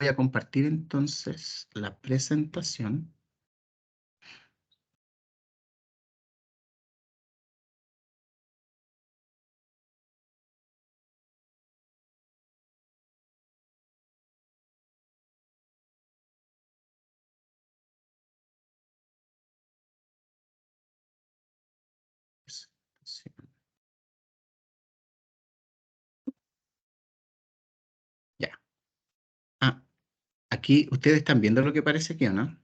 voy a compartir entonces la presentación. Ya. Ah, aquí ustedes están viendo lo que parece aquí, ¿o no?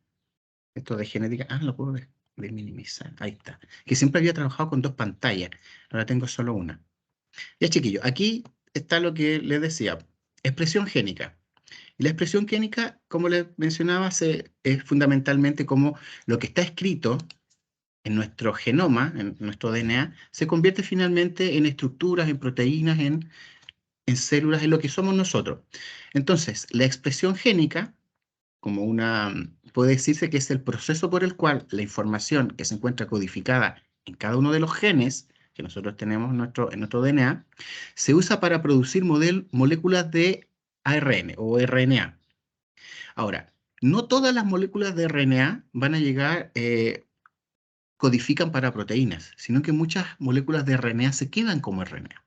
Esto de genética. Ah, lo puedo de minimizar. Ahí está. Que siempre había trabajado con dos pantallas. Ahora tengo solo una. Ya, chiquillos, aquí está lo que les decía. Expresión génica. Y la expresión génica, como les mencionaba, es fundamentalmente como lo que está escrito en nuestro genoma, en nuestro DNA, se convierte finalmente en estructuras, en proteínas, en células, en lo que somos nosotros. Entonces, la expresión génica, puede decirse que es el proceso por el cual la información que se encuentra codificada en cada uno de los genes que nosotros tenemos en nuestro DNA, se usa para producir moléculas de ARN o RNA. Ahora, no todas las moléculas de RNA van a llegar, codifican para proteínas, sino que muchas moléculas de RNA se quedan como RNA.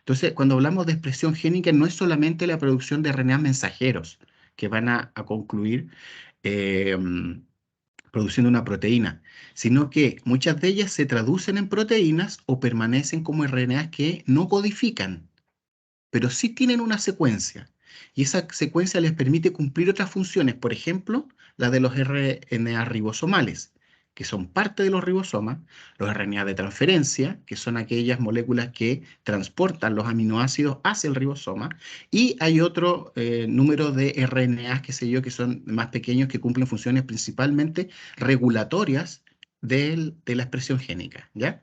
Entonces, cuando hablamos de expresión génica, no es solamente la producción de RNA mensajeros que van a concluir eh, produciendo una proteína, sino que muchas de ellas se traducen en proteínas o permanecen como RNAs que no codifican, pero sí tienen una secuencia. Y esa secuencia les permite cumplir otras funciones, por ejemplo, la de los RNA ribosomales, que son parte de los ribosomas, los RNA de transferencia, que son aquellas moléculas que transportan los aminoácidos hacia el ribosoma, y hay otro número de RNAs, qué sé yo, que son más pequeños, que cumplen funciones principalmente regulatorias de la expresión génica, ¿ya?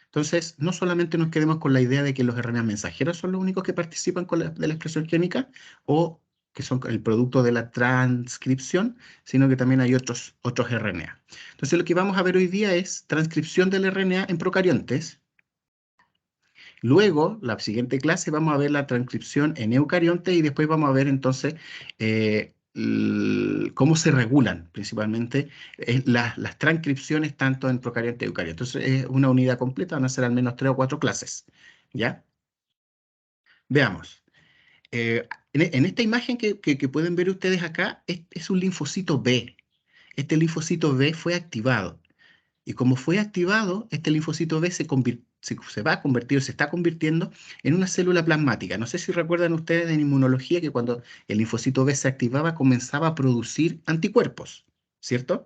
Entonces, no solamente nos quedemos con la idea de que los RNA mensajeros son los únicos que participan de la expresión génica o que son el producto de la transcripción, sino que también hay otros RNA. Entonces, lo que vamos a ver hoy día es transcripción del RNA en procariontes. Luego, la siguiente clase, vamos a ver la transcripción en eucariontes y después vamos a ver entonces cómo se regulan principalmente las transcripciones tanto en procarionte y eucarionte. Entonces, es una unidad completa, van a ser al menos 3 o 4 clases. ¿Ya? Veamos. En esta imagen que pueden ver ustedes acá, es un linfocito B. Este linfocito B fue activado. Y como fue activado, este linfocito B se va a convertir, se está convirtiendo en una célula plasmática. No sé si recuerdan ustedes en inmunología que cuando el linfocito B se activaba, comenzaba a producir anticuerpos, ¿cierto?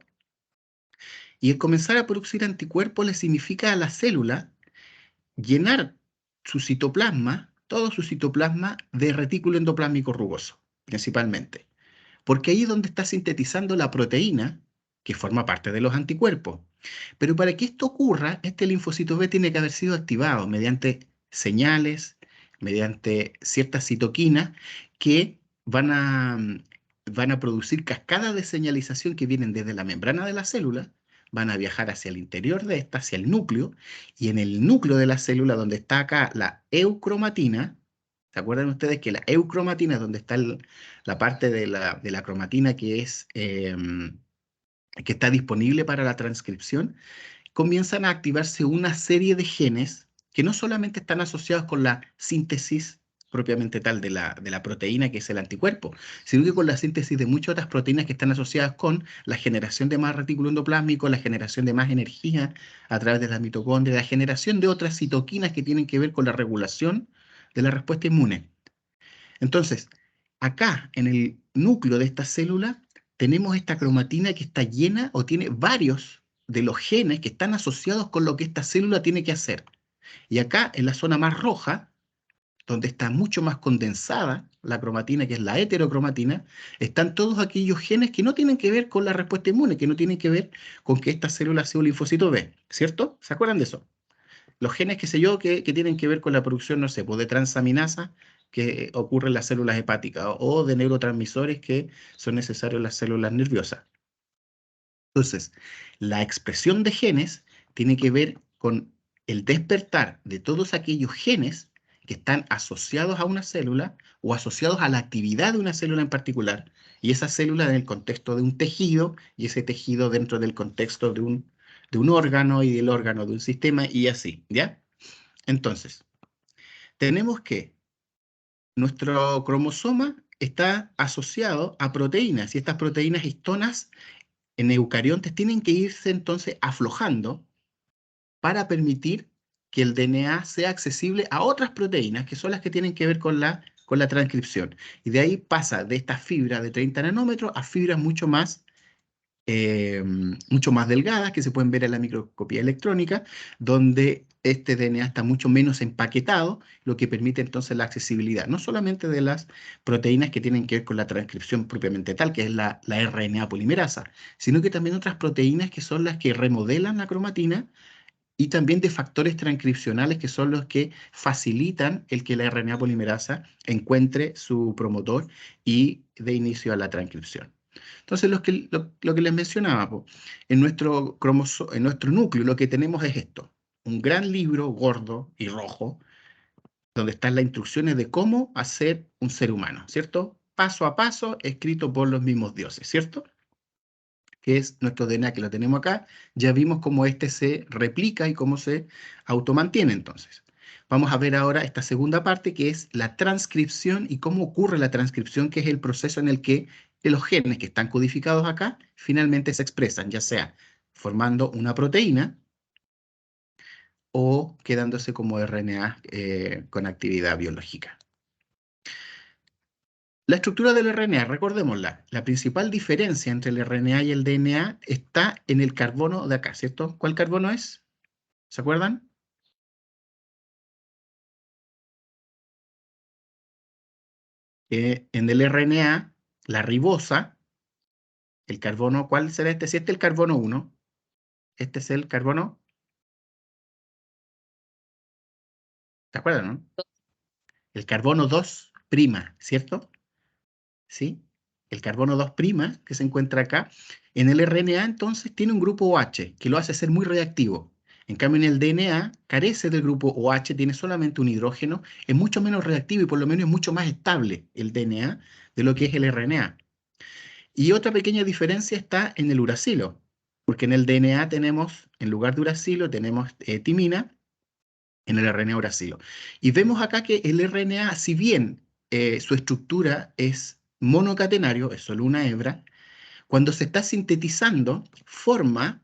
Y el comenzar a producir anticuerpos le significa a la célula llenar su citoplasma, todo su citoplasma, de retículo endoplásmico rugoso, principalmente. Porque ahí es donde está sintetizando la proteína que forma parte de los anticuerpos. Pero para que esto ocurra, este linfocito B tiene que haber sido activado mediante señales, mediante ciertas citoquinas que van a producir cascadas de señalización que vienen desde la membrana de la célula, van a viajar hacia el interior de esta, hacia el núcleo, y en el núcleo de la célula, donde está acá la eucromatina. ¿Se acuerdan ustedes que la eucromatina es donde está la parte de la cromatina que está disponible para la transcripción? Comienzan a activarse una serie de genes que no solamente están asociados con la síntesis propiamente tal de la proteína que es el anticuerpo, sino que con la síntesis de muchas otras proteínas que están asociadas con la generación de más retículo endoplásmico, la generación de más energía a través de las mitocondrias, la generación de otras citoquinas que tienen que ver con la regulación de la respuesta inmune. Entonces, acá en el núcleo de esta célula tenemos esta cromatina que está llena o tiene varios de los genes que están asociados con lo que esta célula tiene que hacer. Y acá en la zona más roja, donde está mucho más condensada la cromatina, que es la heterocromatina, están todos aquellos genes que no tienen que ver con la respuesta inmune, que no tienen que ver con que esta célula sea un linfocito B, ¿cierto? ¿Se acuerdan de eso? Los genes, qué sé yo, que tienen que ver con la producción, no sé, pues de transaminasa que ocurre en las células hepáticas o de neurotransmisores que son necesarios en las células nerviosas. Entonces, la expresión de genes tiene que ver con el despertar de todos aquellos genes que están asociados a una célula o asociados a la actividad de una célula en particular, y esa célula en el contexto de un tejido, y ese tejido dentro del contexto de un órgano, y del órgano de un sistema, y así, ¿ya? Entonces, tenemos que nuestro cromosoma está asociado a proteínas, y estas proteínas histonas en eucariontes tienen que irse entonces aflojando para permitir que el DNA sea accesible a otras proteínas, que son las que tienen que ver con la transcripción. Y de ahí pasa de estas fibras de 30 nanómetros a fibras mucho más delgadas, que se pueden ver en la microscopía electrónica, donde este DNA está mucho menos empaquetado, lo que permite entonces la accesibilidad, no solamente de las proteínas que tienen que ver con la transcripción propiamente tal, que es la RNA polimerasa, sino que también otras proteínas que son las que remodelan la cromatina, y también de factores transcripcionales que son los que facilitan el que la RNA polimerasa encuentre su promotor y dé inicio a la transcripción. Entonces, lo que les mencionaba, po, en nuestro núcleo lo que tenemos es esto, un gran libro gordo y rojo, donde están las instrucciones de cómo hacer un ser humano, ¿cierto? Paso a paso, escrito por los mismos dioses, ¿cierto? Que es nuestro DNA, que lo tenemos acá. Ya vimos cómo este se replica y cómo se automantiene entonces. Vamos a ver ahora esta segunda parte, que es la transcripción y cómo ocurre la transcripción, que es el proceso en el que los genes que están codificados acá finalmente se expresan, ya sea formando una proteína o quedándose como RNA con actividad biológica. La estructura del RNA, recordémosla, la principal diferencia entre el RNA y el DNA está en el carbono de acá, ¿cierto? ¿Cuál carbono es? ¿Se acuerdan? En el RNA, la ribosa, el carbono, ¿cuál será este? Si este es el carbono 1, este es el carbono, ¿se acuerdan, no? El carbono 2 prima, ¿cierto? ¿Sí? El carbono 2' que se encuentra acá, en el RNA entonces tiene un grupo OH que lo hace ser muy reactivo. En cambio, en el DNA carece del grupo OH, tiene solamente un hidrógeno, es mucho menos reactivo y por lo menos es mucho más estable el DNA de lo que es el RNA. Y otra pequeña diferencia está en el uracilo, porque en el DNA tenemos, en lugar de uracilo, tenemos timina, en el RNA uracilo. Y vemos acá que el RNA, si bien su estructura es monocatenario, es solo una hebra, cuando se está sintetizando, forma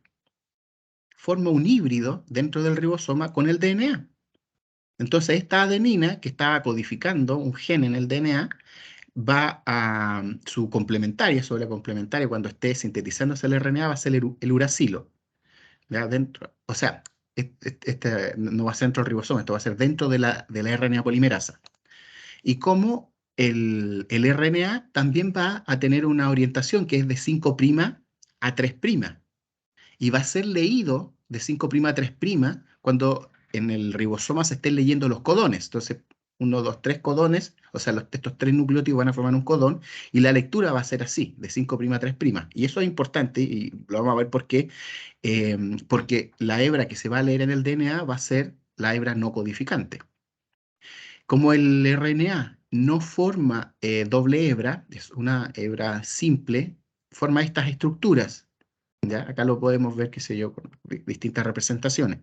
un híbrido dentro del ribosoma con el DNA. Entonces, esta adenina que está codificando un gen en el DNA va a su complementaria, sobre la complementaria, cuando esté sintetizándose el RNA, va a ser el uracilo. ¿Ya? Dentro, o sea, este no va a ser dentro del ribosoma, esto va a ser dentro de la RNA polimerasa. Y como el RNA también va a tener una orientación que es de 5' a 3', y va a ser leído de 5' a 3' cuando en el ribosoma se estén leyendo los codones. Entonces, 1, 2, 3 codones, o sea, estos 3 nucleótidos van a formar un codón, y la lectura va a ser así, de 5' a 3'. Y eso es importante, y lo vamos a ver por qué, porque la hebra que se va a leer en el DNA va a ser la hebra no codificante. Como el RNA no forma doble hebra, es una hebra simple, forma estas estructuras. ¿Ya? Acá lo podemos ver, qué sé yo, con distintas representaciones.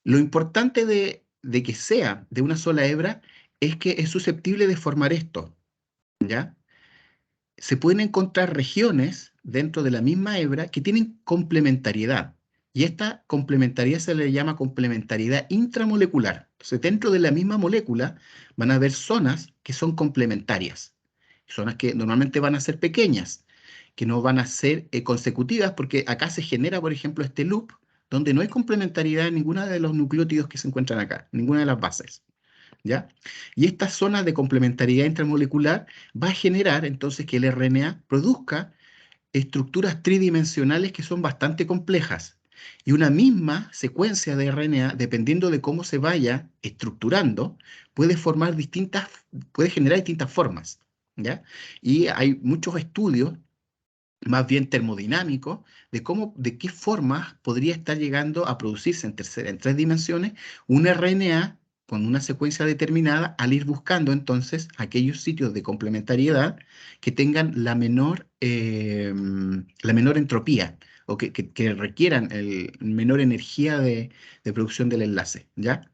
Lo importante de que sea de una sola hebra es que es susceptible de formar esto, ¿ya? Se pueden encontrar regiones dentro de la misma hebra que tienen complementariedad, y esta complementariedad se le llama complementariedad intramolecular. Entonces, dentro de la misma molécula van a haber zonas que son complementarias, zonas que normalmente van a ser pequeñas, que no van a ser consecutivas, porque acá se genera, por ejemplo, este loop donde no hay complementariedad en ninguna de los nucleótidos que se encuentran acá, ninguna de las bases. ¿Ya? Y esta zona de complementariedad intramolecular va a generar entonces que el RNA produzca estructuras tridimensionales que son bastante complejas. Y una misma secuencia de RNA, dependiendo de cómo se vaya estructurando, puede generar distintas formas, ¿ya? Y hay muchos estudios, más bien termodinámicos, de qué formas podría estar llegando a producirse en 3 dimensiones un RNA con una secuencia determinada al ir buscando entonces aquellos sitios de complementariedad que tengan la menor entropía o que requieran menor energía de producción del enlace, ¿ya?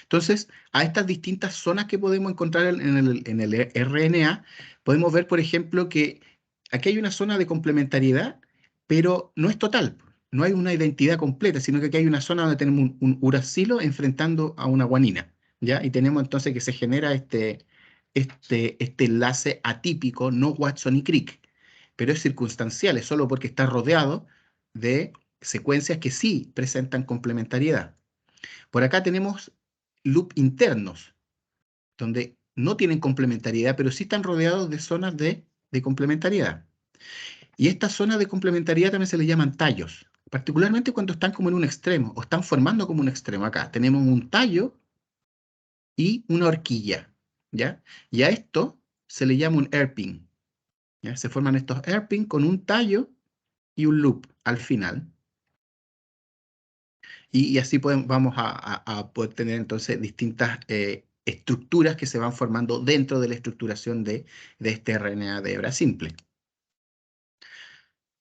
Entonces, a estas distintas zonas que podemos encontrar en el RNA, podemos ver, por ejemplo, que aquí hay una zona de complementariedad, pero no es total. No hay una identidad completa, sino que aquí hay una zona donde tenemos un uracilo enfrentando a una guanina, ¿ya? Y tenemos entonces que se genera este enlace atípico, no Watson y Crick, pero es circunstancial, es solo porque está rodeado de secuencias que sí presentan complementariedad. Por acá tenemos loop internos, donde no tienen complementariedad, pero sí están rodeados de zonas de complementariedad. Y estas zonas de complementariedad también se les llaman tallos, particularmente cuando están como en un extremo, o están formando como un extremo. Acá tenemos un tallo y una horquilla, ¿ya? Y a esto se le llama un hairpin, ¿ya? Se forman estos hairpin con un tallo y un loop al final. Y así vamos a poder tener entonces distintas estructuras que se van formando dentro de la estructuración de este RNA de hebra simple.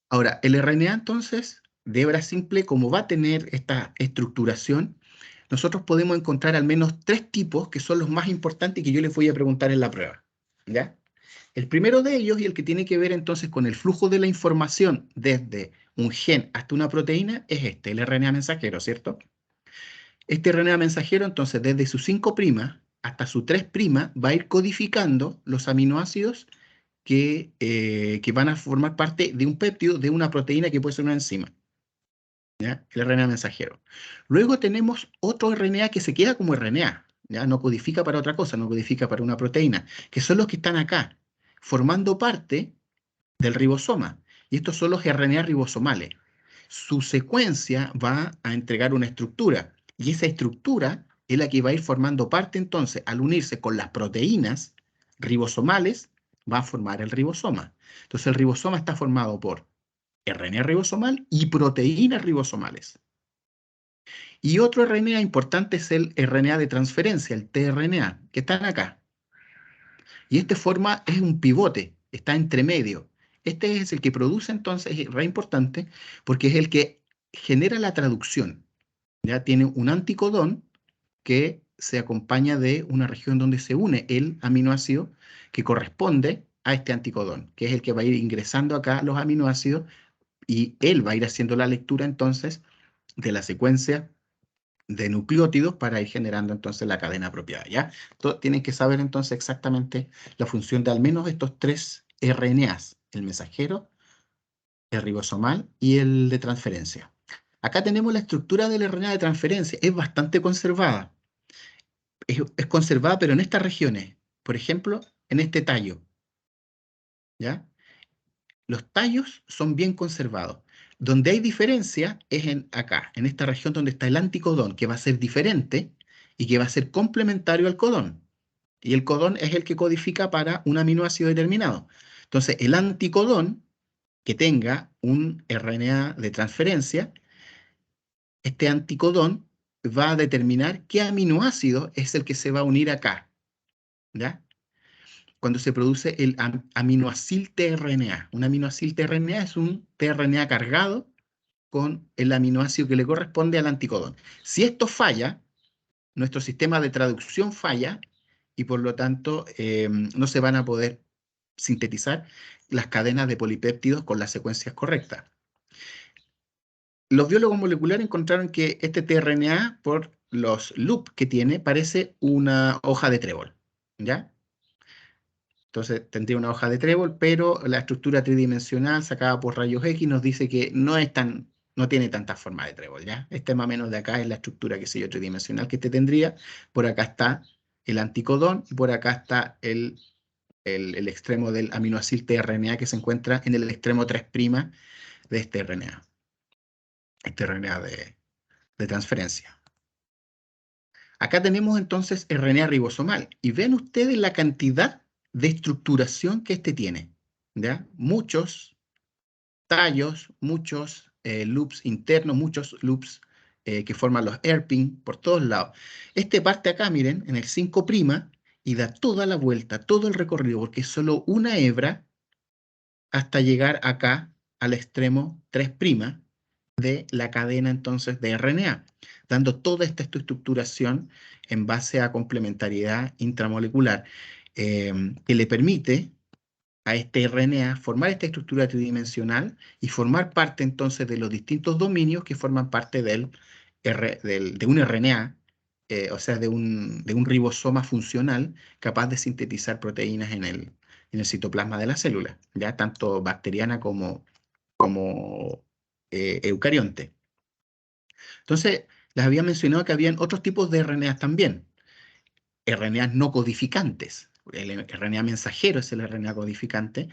Ahora, el RNA entonces de hebra simple, como va a tener esta estructuración, nosotros podemos encontrar al menos 3 tipos que son los más importantes y que yo les voy a preguntar en la prueba, ¿ya? El primero de ellos, y el que tiene que ver entonces con el flujo de la información desde un gen hasta una proteína, es el RNA mensajero, ¿cierto? Este RNA mensajero, entonces, desde su 5' hasta su 3' va a ir codificando los aminoácidos que van a formar parte de un péptido, de una proteína que puede ser una enzima, ¿ya? El RNA mensajero. Luego tenemos otro RNA que se queda como RNA, ¿ya? No codifica para otra cosa, no codifica para una proteína, que son los que están acá, formando parte del ribosoma. Y estos son los RNA ribosomales. Su secuencia va a entregar una estructura. Y esa estructura es la que va a ir formando parte entonces, al unirse con las proteínas ribosomales, va a formar el ribosoma. Entonces el ribosoma está formado por RNA ribosomal y proteínas ribosomales. Y otro RNA importante es el RNA de transferencia, el tRNA, que están acá. Y es un pivote, está entre medio. Este es el que produce entonces, es re importante, porque es el que genera la traducción. Ya tiene un anticodón que se acompaña de una región donde se une el aminoácido que corresponde a este anticodón, que es el que va a ir ingresando acá los aminoácidos y él va a ir haciendo la lectura entonces de la secuencia de nucleótidos para ir generando entonces la cadena apropiada, ¿ya? Tienen que saber entonces exactamente la función de al menos estos 3 RNAs, el mensajero, el ribosomal y el de transferencia. Acá tenemos la estructura del RNA de transferencia, es bastante conservada. Es conservada, pero en estas regiones, por ejemplo, en este tallo, ¿ya? Los tallos son bien conservados. Donde hay diferencia es acá, en esta región donde está el anticodón, que va a ser diferente y que va a ser complementario al codón. Y el codón es el que codifica para un aminoácido determinado. Entonces, el anticodón que tenga un RNA de transferencia, este anticodón va a determinar qué aminoácido es el que se va a unir acá, ¿ya? Cuando se produce el aminoacil tRNA. Un aminoacil tRNA es un tRNA cargado con el aminoácido que le corresponde al anticodón. Si esto falla, nuestro sistema de traducción falla y por lo tanto no se van a poder sintetizar las cadenas de polipéptidos con las secuencias correctas. Los biólogos moleculares encontraron que este tRNA, por los loops que tiene, parece una hoja de trébol, ¿ya? Entonces tendría una hoja de trébol, pero la estructura tridimensional sacada por rayos X nos dice que no tiene tanta forma de trébol, ¿ya? Este más o menos de acá es la estructura, qué sé yo, tridimensional que este tendría. Por acá está el anticodón y por acá está el extremo del aminoácido tRNA que se encuentra en el extremo 3' de este RNA de transferencia. Acá tenemos entonces RNA ribosomal y ven ustedes la cantidad de estructuración que este tiene, ¿ya? Muchos tallos, muchos loops internos, muchos loops que forman los hairpin por todos lados. Este parte acá, miren, en el 5' y da toda la vuelta, todo el recorrido, porque es solo una hebra hasta llegar acá al extremo 3' de la cadena entonces de RNA, dando toda esta estructuración en base a complementariedad intramolecular, que le permite a este RNA formar esta estructura tridimensional y formar parte entonces de los distintos dominios que forman parte de un RNA, o sea, de un ribosoma funcional capaz de sintetizar proteínas en el citoplasma de la célula, ya tanto bacteriana como eucarionte. Entonces, les había mencionado que habían otros tipos de RNAs también. RNAs no codificantes. El RNA mensajero es el RNA codificante,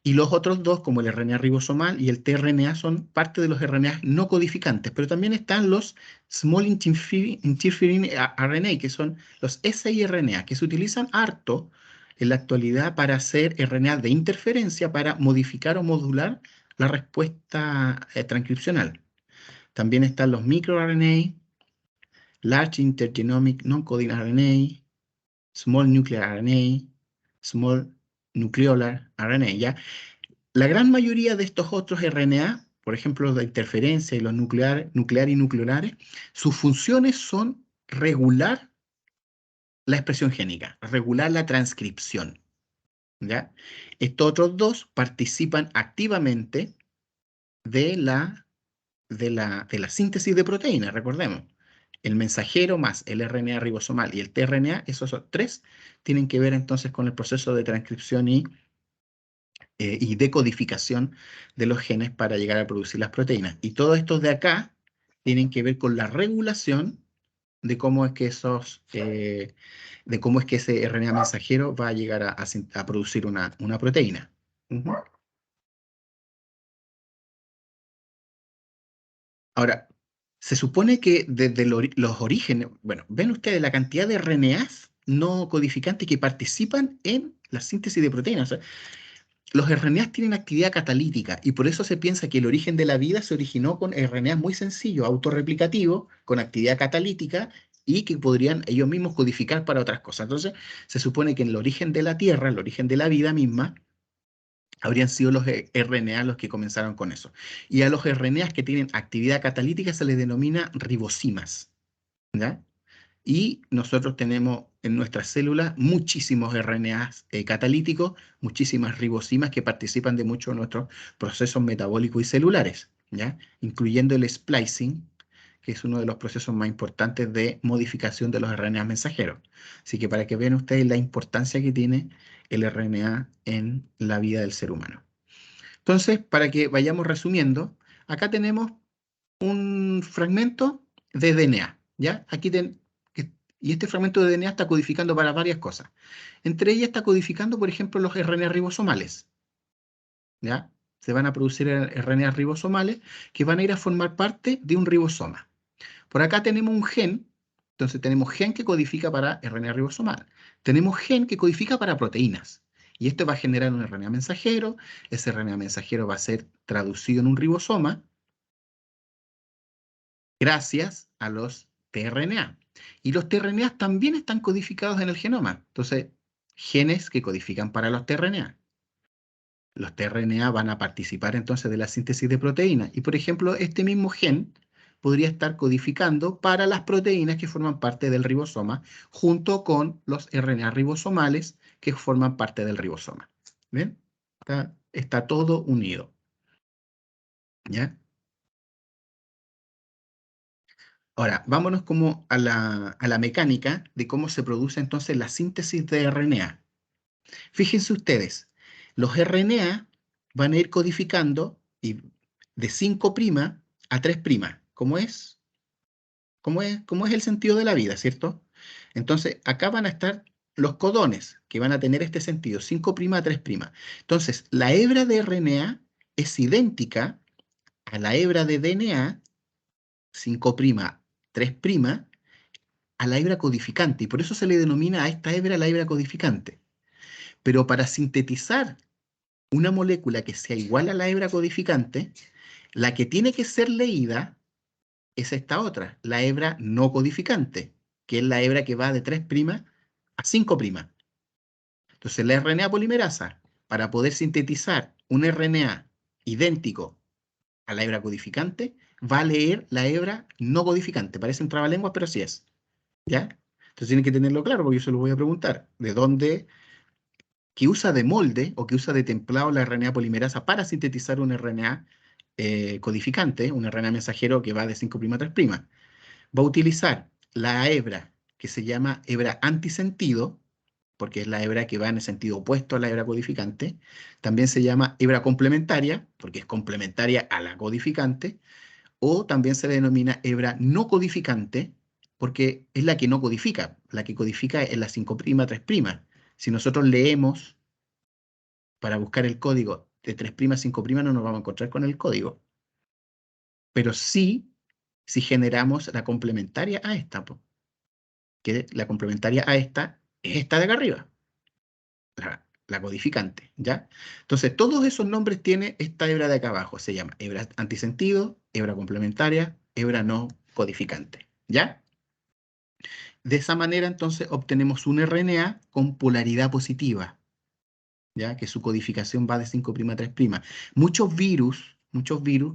y los otros dos, como el RNA ribosomal y el tRNA, son parte de los RNAs no codificantes, pero también están los Small Interfering RNA, que son los siRNA, que se utilizan harto en la actualidad para hacer RNA de interferencia para modificar o modular la respuesta transcripcional. También están los microRNA, Large Intergenomic Non-Coding RNA, Small Nuclear RNA, Small Nucleolar RNA, ¿ya? La gran mayoría de estos otros RNA, por ejemplo, los de interferencia y los nuclear y nucleolares, sus funciones son regular la expresión génica, regular la transcripción, ¿ya? Estos otros dos participan activamente de la síntesis de proteínas, recordemos. El mensajero más el RNA ribosomal y el tRNA, esos tres, tienen que ver entonces con el proceso de transcripción y decodificación de los genes para llegar a producir las proteínas. Y todos estos de acá tienen que ver con la regulación de cómo es que ese RNA mensajero va a llegar a producir una proteína. Ujú. Ahora, se supone que desde los orígenes, bueno, ven ustedes la cantidad de RNAs no codificantes que participan en la síntesis de proteínas. O sea, los RNAs tienen actividad catalítica y por eso se piensa que el origen de la vida se originó con RNAs muy sencillos, autorreplicativos, con actividad catalítica y que podrían ellos mismos codificar para otras cosas. Entonces, se supone que en el origen de la Tierra, el origen de la vida misma, habrían sido los RNA los que comenzaron con eso. Y a los RNAs que tienen actividad catalítica se les denomina ribosimas, ¿ya? Y nosotros tenemos en nuestras células muchísimos RNAs catalíticos, muchísimas ribosimas que participan de muchos de nuestros procesos metabólicos y celulares, ¿ya? Incluyendo el splicing, que es uno de los procesos más importantes de modificación de los RNAs mensajeros. Así que para que vean ustedes la importancia que tiene el RNA en la vida del ser humano. Entonces, para que vayamos resumiendo, acá tenemos un fragmento de DNA, ¿ya? Y este fragmento de DNA está codificando para varias cosas. Entre ellas está codificando, por ejemplo, los RNA ribosomales, ¿ya? Se van a producir RNA ribosomales que van a ir a formar parte de un ribosoma. Por acá tenemos un gen, entonces tenemos gen que codifica para RNA ribosomal. Tenemos gen que codifica para proteínas. Y esto va a generar un RNA mensajero, ese RNA mensajero va a ser traducido en un ribosoma, gracias a los tRNA. Y los tRNA también están codificados en el genoma. Entonces, genes que codifican para los tRNA. Los tRNA van a participar entonces de la síntesis de proteínas. Y por ejemplo, este mismo gen podría estar codificando para las proteínas que forman parte del ribosoma, junto con los RNA ribosomales que forman parte del ribosoma. ¿Ven? Está todo unido. ¿Ya? Ahora, vámonos como a la mecánica de cómo se produce entonces la síntesis de RNA. Fíjense ustedes, los RNA van a ir codificando de 5' a 3', como es el sentido de la vida, ¿cierto? Entonces, acá van a estar los codones, que van a tener este sentido, 5' a 3'. Entonces, la hebra de RNA es idéntica a la hebra de DNA, 5', 3', a la hebra codificante, y por eso se le denomina a esta hebra la hebra codificante. Pero para sintetizar una molécula que sea igual a la hebra codificante, la que tiene que ser leída es esta otra, la hebra no codificante, que es la hebra que va de 3' a 5'. Entonces, la RNA polimerasa, para poder sintetizar un RNA idéntico a la hebra codificante, va a leer la hebra no codificante. Parece un trabalengua, pero sí es. ¿Ya? Entonces tienen que tenerlo claro, porque yo se lo voy a preguntar. ¿De dónde, que usa de molde o que usa de templado la RNA polimerasa para sintetizar un RNA codificante, un RNA mensajero que va de 5' a 3'? Va a utilizar la hebra que se llama hebra antisentido, porque es la hebra que va en el sentido opuesto a la hebra codificante. También se llama hebra complementaria, porque es complementaria a la codificante, o también se le denomina hebra no codificante, porque es la que no codifica. La que codifica es la 5', 3'. Si nosotros leemos para buscar el código de 3', 5', no nos vamos a encontrar con el código. Pero sí, si generamos la complementaria a esta, que la complementaria a esta es esta de acá arriba, la codificante, ¿ya? Entonces, todos esos nombres tiene esta hebra de acá abajo. Se llama hebra antisentido, hebra complementaria, hebra no codificante, ¿ya? De esa manera, entonces, obtenemos un RNA con polaridad positiva, ¿ya? Que su codificación va de 5' a 3'. Muchos virus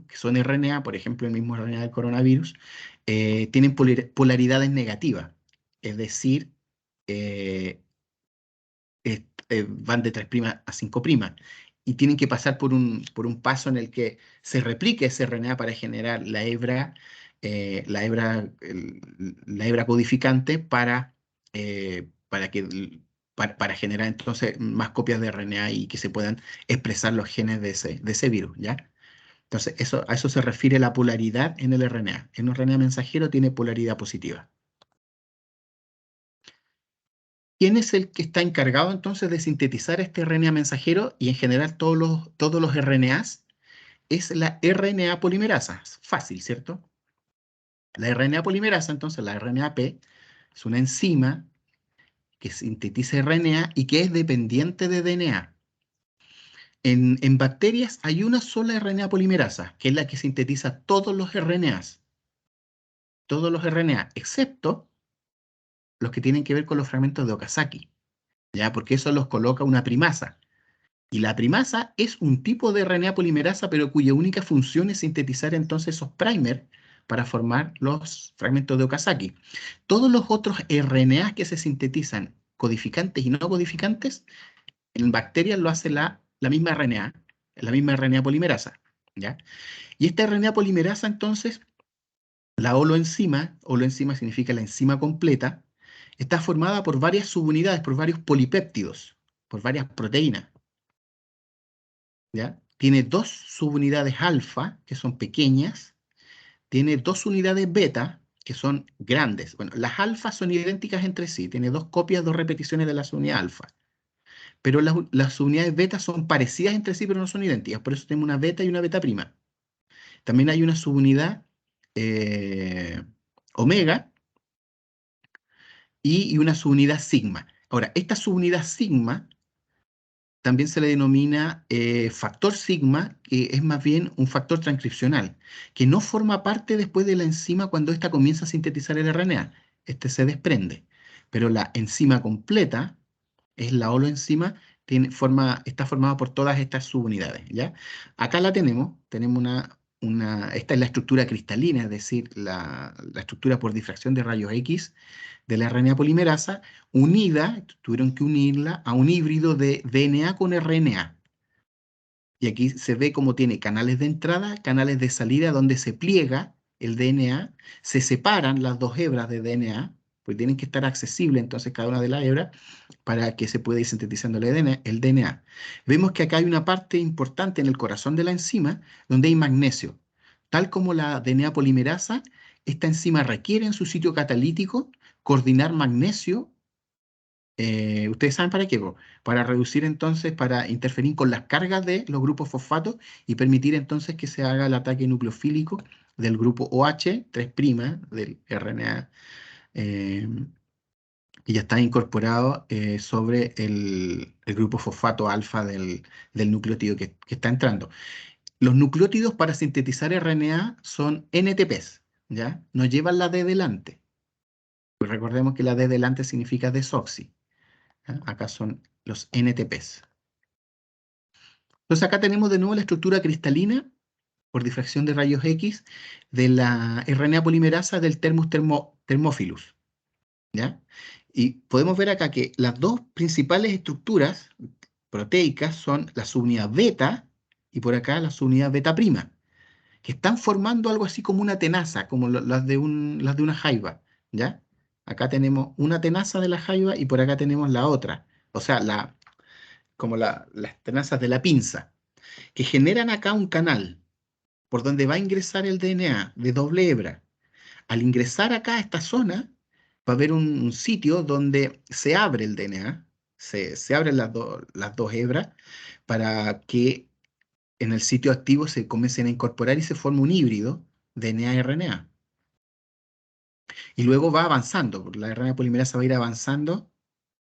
que son RNA, por ejemplo, el mismo RNA del coronavirus, tienen polaridades negativas, es decir, eh, van de 3' a 5', y tienen que pasar por un paso en el que se replique ese RNA para generar la hebra codificante para generar entonces más copias de RNA y que se puedan expresar los genes de ese virus, ¿ya? Entonces, a eso se refiere la polaridad en el RNA. En un RNA mensajero tiene polaridad positiva. ¿Quién es el que está encargado entonces de sintetizar este RNA mensajero y en general todos los RNAs? Es la RNA polimerasa. Es fácil, ¿cierto? La RNA polimerasa, entonces la RNAP, es una enzima que sintetiza RNA y que es dependiente de DNA. En bacterias hay una sola RNA polimerasa, que es la que sintetiza todos los RNA, excepto los que tienen que ver con los fragmentos de Okazaki, ¿ya? Porque eso los coloca una primasa. Y la primasa es un tipo de RNA polimerasa, pero cuya única función es sintetizar entonces esos primers para formar los fragmentos de Okazaki. Todos los otros RNAs que se sintetizan, codificantes y no codificantes, en bacterias lo hace la misma RNA polimerasa, ¿ya? Y esta RNA polimerasa entonces, la holoenzima significa la enzima completa, está formada por varias subunidades, por varios polipéptidos, por varias proteínas. ¿Ya? Tiene dos subunidades alfa, que son pequeñas, tiene dos unidades beta, que son grandes. Bueno, las alfas son idénticas entre sí, tiene dos copias, dos repeticiones de la subunidad alfa. Pero las unidades beta son parecidas entre sí, pero no son idénticas. Por eso tenemos una beta y una beta prima. También hay una subunidad omega y una subunidad sigma. Ahora, esta subunidad sigma también se le denomina factor sigma, que es más bien un factor transcripcional, que no forma parte después de la enzima cuando ésta comienza a sintetizar el RNA. Este se desprende. Pero la enzima completa, es la holoenzima, está formada por todas estas subunidades, ¿ya? Acá la tenemos esta es la estructura cristalina, es decir, la estructura por difracción de rayos X de la RNA polimerasa, tuvieron que unirla a un híbrido de DNA con RNA. Y aquí se ve cómo tiene canales de entrada, canales de salida, donde se pliega el DNA, se separan las dos hebras de DNA, pues tienen que estar accesibles entonces cada una de las hebras para que se pueda ir sintetizando el DNA. Vemos que acá hay una parte importante en el corazón de la enzima donde hay magnesio. Tal como la DNA polimerasa, esta enzima requiere en su sitio catalítico coordinar magnesio. ¿Ustedes saben para qué, po? Para reducir entonces, para interferir con las cargas de los grupos fosfatos y permitir entonces que se haga el ataque nucleofílico del grupo OH, 3' del RNA, eh, que ya está incorporado sobre el grupo fosfato alfa del nucleótido que está entrando. Los nucleótidos para sintetizar RNA son NTPs, ¿ya? No llevan la D delante. Pues recordemos que la D delante significa desoxi. ¿Ya? Acá son los NTPs. Entonces acá tenemos de nuevo la estructura cristalina por difracción de rayos X de la RNA polimerasa del Thermophilus, ¿ya? Y podemos ver acá que las dos principales estructuras proteicas son la subunidad beta y por acá la subunidad beta prima, que están formando algo así como una tenaza, como las de una jaiba, ¿ya? Acá tenemos una tenaza de la jaiba y por acá tenemos la otra, o sea, como las tenazas de la pinza, que generan acá un canal por donde va a ingresar el DNA de doble hebra. Al ingresar acá a esta zona, va a haber un sitio donde se abre el DNA, se abren las dos hebras para que en el sitio activo se comiencen a incorporar y se forme un híbrido DNA-RNA. Y luego va avanzando, porque la RNA polimerasa va a ir avanzando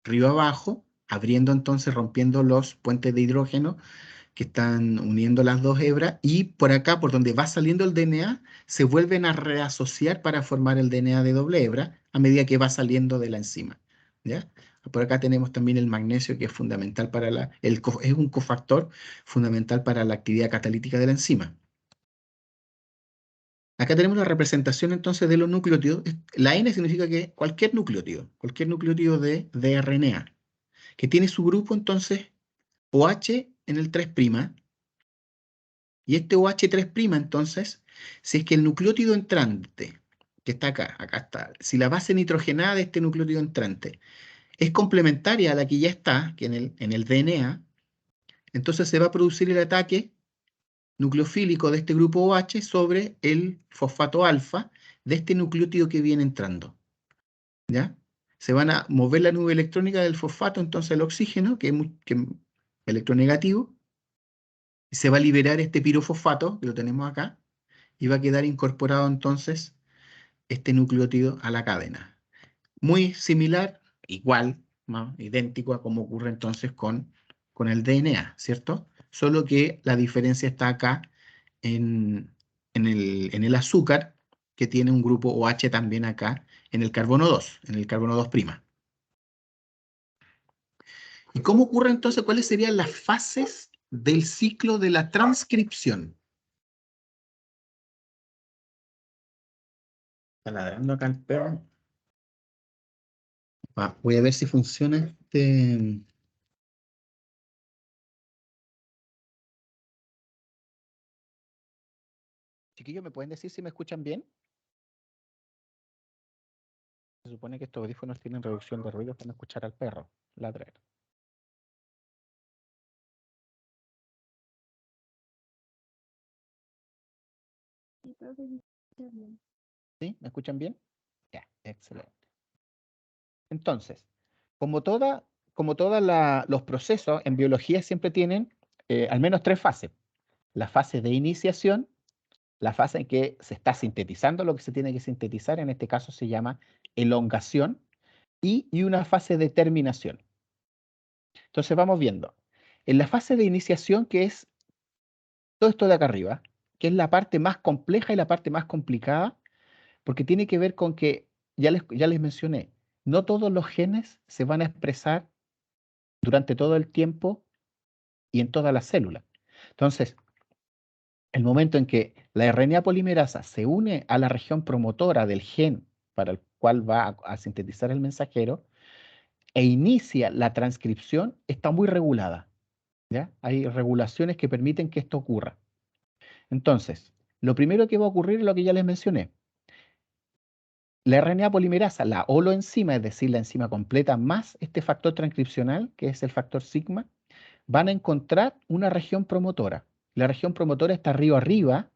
río abajo, abriendo entonces, rompiendo los puentes de hidrógeno que están uniendo las dos hebras, y por acá, por donde va saliendo el DNA, se vuelven a reasociar para formar el DNA de doble hebra a medida que va saliendo de la enzima. ¿Ya? Por acá tenemos también el magnesio, que es fundamental para es un cofactor fundamental para la actividad catalítica de la enzima. Acá tenemos la representación entonces de los nucleótidos. La N significa que cualquier nucleótido de RNA, que tiene su grupo entonces OH en el 3', y este OH3' entonces, si es que el nucleótido entrante, que está acá está, si la base nitrogenada de este nucleótido entrante es complementaria a la que ya está, que en el DNA, entonces se va a producir el ataque nucleofílico de este grupo OH sobre el fosfato alfa de este nucleótido que viene entrando, ¿ya? Se van a mover la nube electrónica del fosfato, entonces el oxígeno, que es electronegativo, y se va a liberar este pirofosfato, que lo tenemos acá, y va a quedar incorporado entonces este nucleótido a la cadena. Muy similar, igual, ¿no? Idéntico a como ocurre entonces con el DNA, ¿cierto? Solo que la diferencia está acá en el azúcar, que tiene un grupo OH también acá en el carbono 2, en el carbono 2'. ¿Y cómo ocurre entonces? ¿Cuáles serían las fases del ciclo de la transcripción? Está ladrando acá el perro. Voy a ver si funciona este. Chiquillos, ¿me pueden decir si me escuchan bien? Se supone que estos audífonos tienen reducción de ruido para no escuchar al perro ladrar. ¿Sí? ¿Me escuchan bien? Ya, excelente. Entonces, como todos los procesos en biología siempre tienen al menos tres fases. La fase de iniciación, la fase en que se está sintetizando lo que se tiene que sintetizar, en este caso se llama elongación, y una fase de terminación. Entonces vamos viendo. En la fase de iniciación, que es todo esto de acá arriba, que es la parte más compleja y la parte más complicada, porque tiene que ver con que, ya les mencioné, no todos los genes se van a expresar durante todo el tiempo y en todas las células. Entonces, el momento en que la RNA polimerasa se une a la región promotora del gen para el cual va a sintetizar el mensajero e inicia la transcripción, está muy regulada. ¿Ya? Hay regulaciones que permiten que esto ocurra. Entonces, lo primero que va a ocurrir es lo que ya les mencioné. La RNA polimerasa, la holoenzima, es decir, la enzima completa más este factor transcripcional, que es el factor sigma, van a encontrar una región promotora. La región promotora está arriba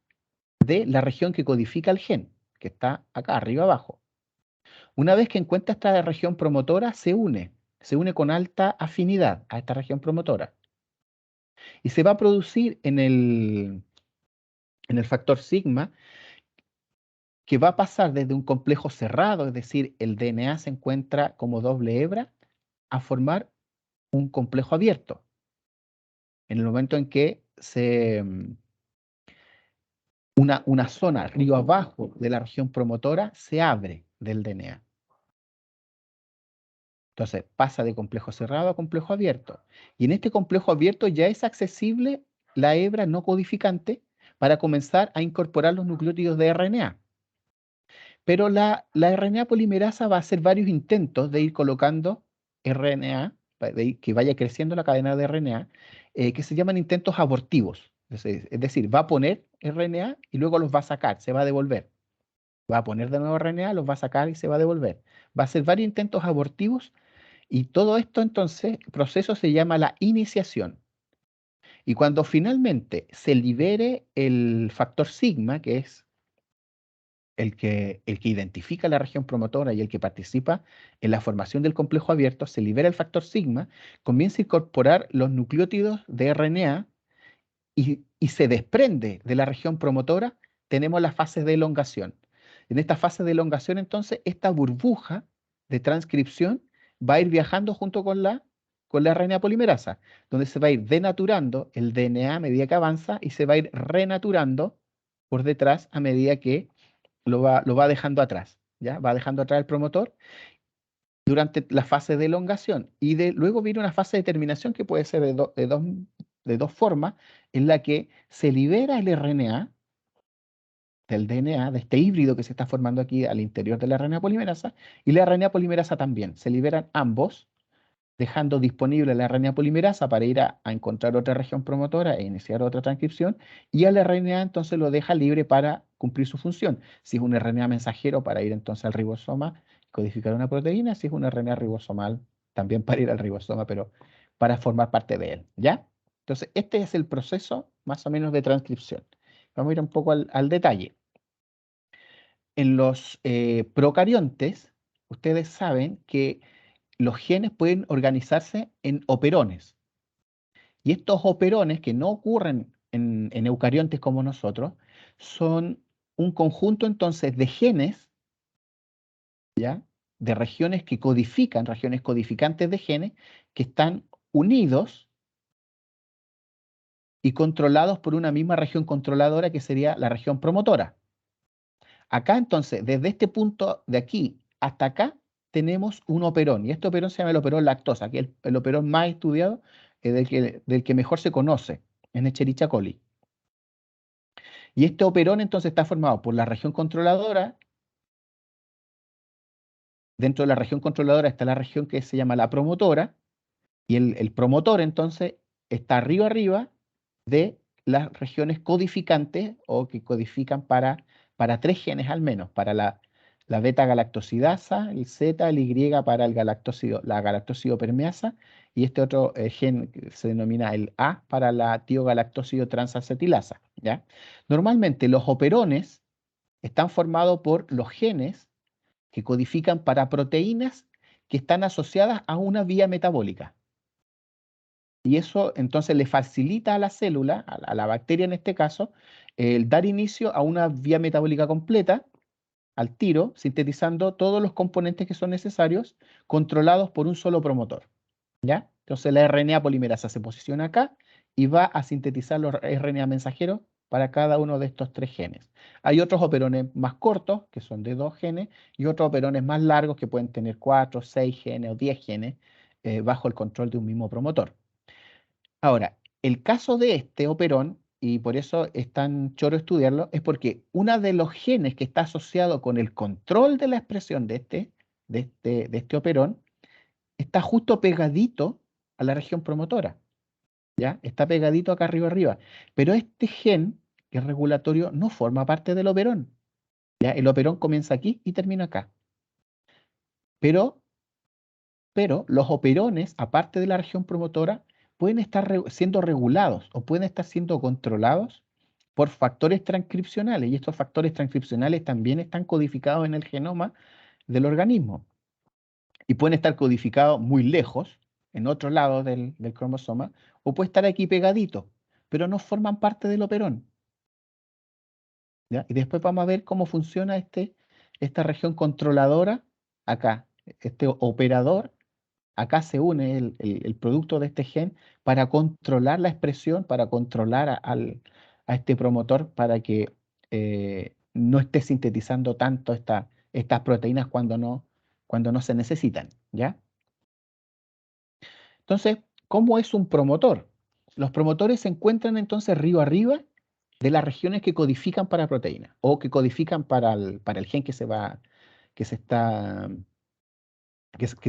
de la región que codifica el gen, que está acá arriba abajo. Una vez que encuentra esta región promotora, se une con alta afinidad a esta región promotora. Y se va a producir en el factor sigma, que va a pasar desde un complejo cerrado, es decir, el DNA se encuentra como doble hebra, a formar un complejo abierto. En el momento en que una zona río abajo de la región promotora se abre del DNA. Entonces pasa de complejo cerrado a complejo abierto. Y en este complejo abierto ya es accesible la hebra no codificante para comenzar a incorporar los nucleótidos de RNA. Pero la RNA polimerasa va a hacer varios intentos de ir colocando RNA, que vaya creciendo la cadena de RNA, que se llaman intentos abortivos. Es decir, va a poner RNA y luego los va a sacar, se va a devolver. Va a poner de nuevo RNA, los va a sacar y se va a devolver. Va a hacer varios intentos abortivos y todo esto entonces, el proceso se llama la iniciación. Y cuando finalmente se libere el factor sigma, que es el que identifica la región promotora y el que participa en la formación del complejo abierto, se libera el factor sigma, comienza a incorporar los nucleótidos de RNA y se desprende de la región promotora, tenemos la fase de elongación. En esta fase de elongación, entonces, esta burbuja de transcripción va a ir viajando junto con la RNA polimerasa, donde se va a ir denaturando el DNA a medida que avanza y se va a ir renaturando por detrás a medida que lo va dejando atrás, ¿ya? Va dejando atrás el promotor durante la fase de elongación y luego viene una fase de terminación que puede ser de dos formas, en la que se libera el RNA del DNA, de este híbrido que se está formando aquí al interior de la RNA polimerasa, y la RNA polimerasa también. Se liberan ambos, dejando disponible la RNA polimerasa para ir a encontrar otra región promotora e iniciar otra transcripción, y al RNA entonces lo deja libre para cumplir su función. Si es un RNA mensajero, para ir entonces al ribosoma, codificar una proteína; si es un RNA ribosomal, también para ir al ribosoma, pero para formar parte de él, ¿ya? Entonces, este es el proceso más o menos de transcripción. Vamos a ir un poco al detalle. En los procariontes, ustedes saben que los genes pueden organizarse en operones. Y estos operones, que no ocurren en eucariontes como nosotros, son un conjunto entonces de genes, ¿ya? De regiones que codifican, regiones codificantes de genes, que están unidos y controlados por una misma región controladora, que sería la región promotora. Acá entonces, desde este punto de aquí hasta acá, tenemos un operón, y este operón se llama el operón lactosa, que es el operón más estudiado, del que mejor se conoce en Escherichia coli. Y este operón entonces está formado por la región controladora. Dentro de la región controladora está la región que se llama la promotora, y el promotor entonces está arriba de las regiones codificantes, o que codifican para tres genes al menos: para la beta-galactosidasa, el Z, el Y para la galactosidoperimeasa, y este otro gen que se denomina el A para la tiogalactosido transacetilasa, ¿ya? Normalmente los operones están formados por los genes que codifican para proteínas que están asociadas a una vía metabólica. Y eso entonces le facilita a la célula, a la bacteria en este caso, el dar inicio a una vía metabólica completa al tiro, sintetizando todos los componentes que son necesarios, controlados por un solo promotor, ¿ya? Entonces la RNA polimerasa se posiciona acá y va a sintetizar los RNA mensajeros para cada uno de estos tres genes. Hay otros operones más cortos, que son de 2 genes, y otros operones más largos, que pueden tener 4, 6 genes o 10 genes, bajo el control de un mismo promotor. Ahora, el caso de este operón, y por eso es tan choro estudiarlo, es porque uno de los genes que está asociado con el control de la expresión de este operón está justo pegadito a la región promotora, ¿ya? Está pegadito acá arriba. Pero este gen, que es regulatorio, no forma parte del operón, ¿ya? El operón comienza aquí y termina acá. Pero los operones, aparte de la región promotora, pueden estar siendo regulados o pueden estar siendo controlados por factores transcripcionales, y estos factores transcripcionales también están codificados en el genoma del organismo y pueden estar codificados muy lejos, en otro lado del cromosoma, o puede estar aquí pegadito, pero no forman parte del operón, ¿ya? Y después vamos a ver cómo funciona esta región controladora acá, este operador. Acá se une el producto de este gen para controlar la expresión, para controlar a este promotor, para que no esté sintetizando tanto estas proteínas cuando no se necesitan, ¿ya? Entonces, ¿cómo es un promotor? Los promotores se encuentran entonces río arriba de las regiones que codifican para proteínas o que codifican para el gen que se está, que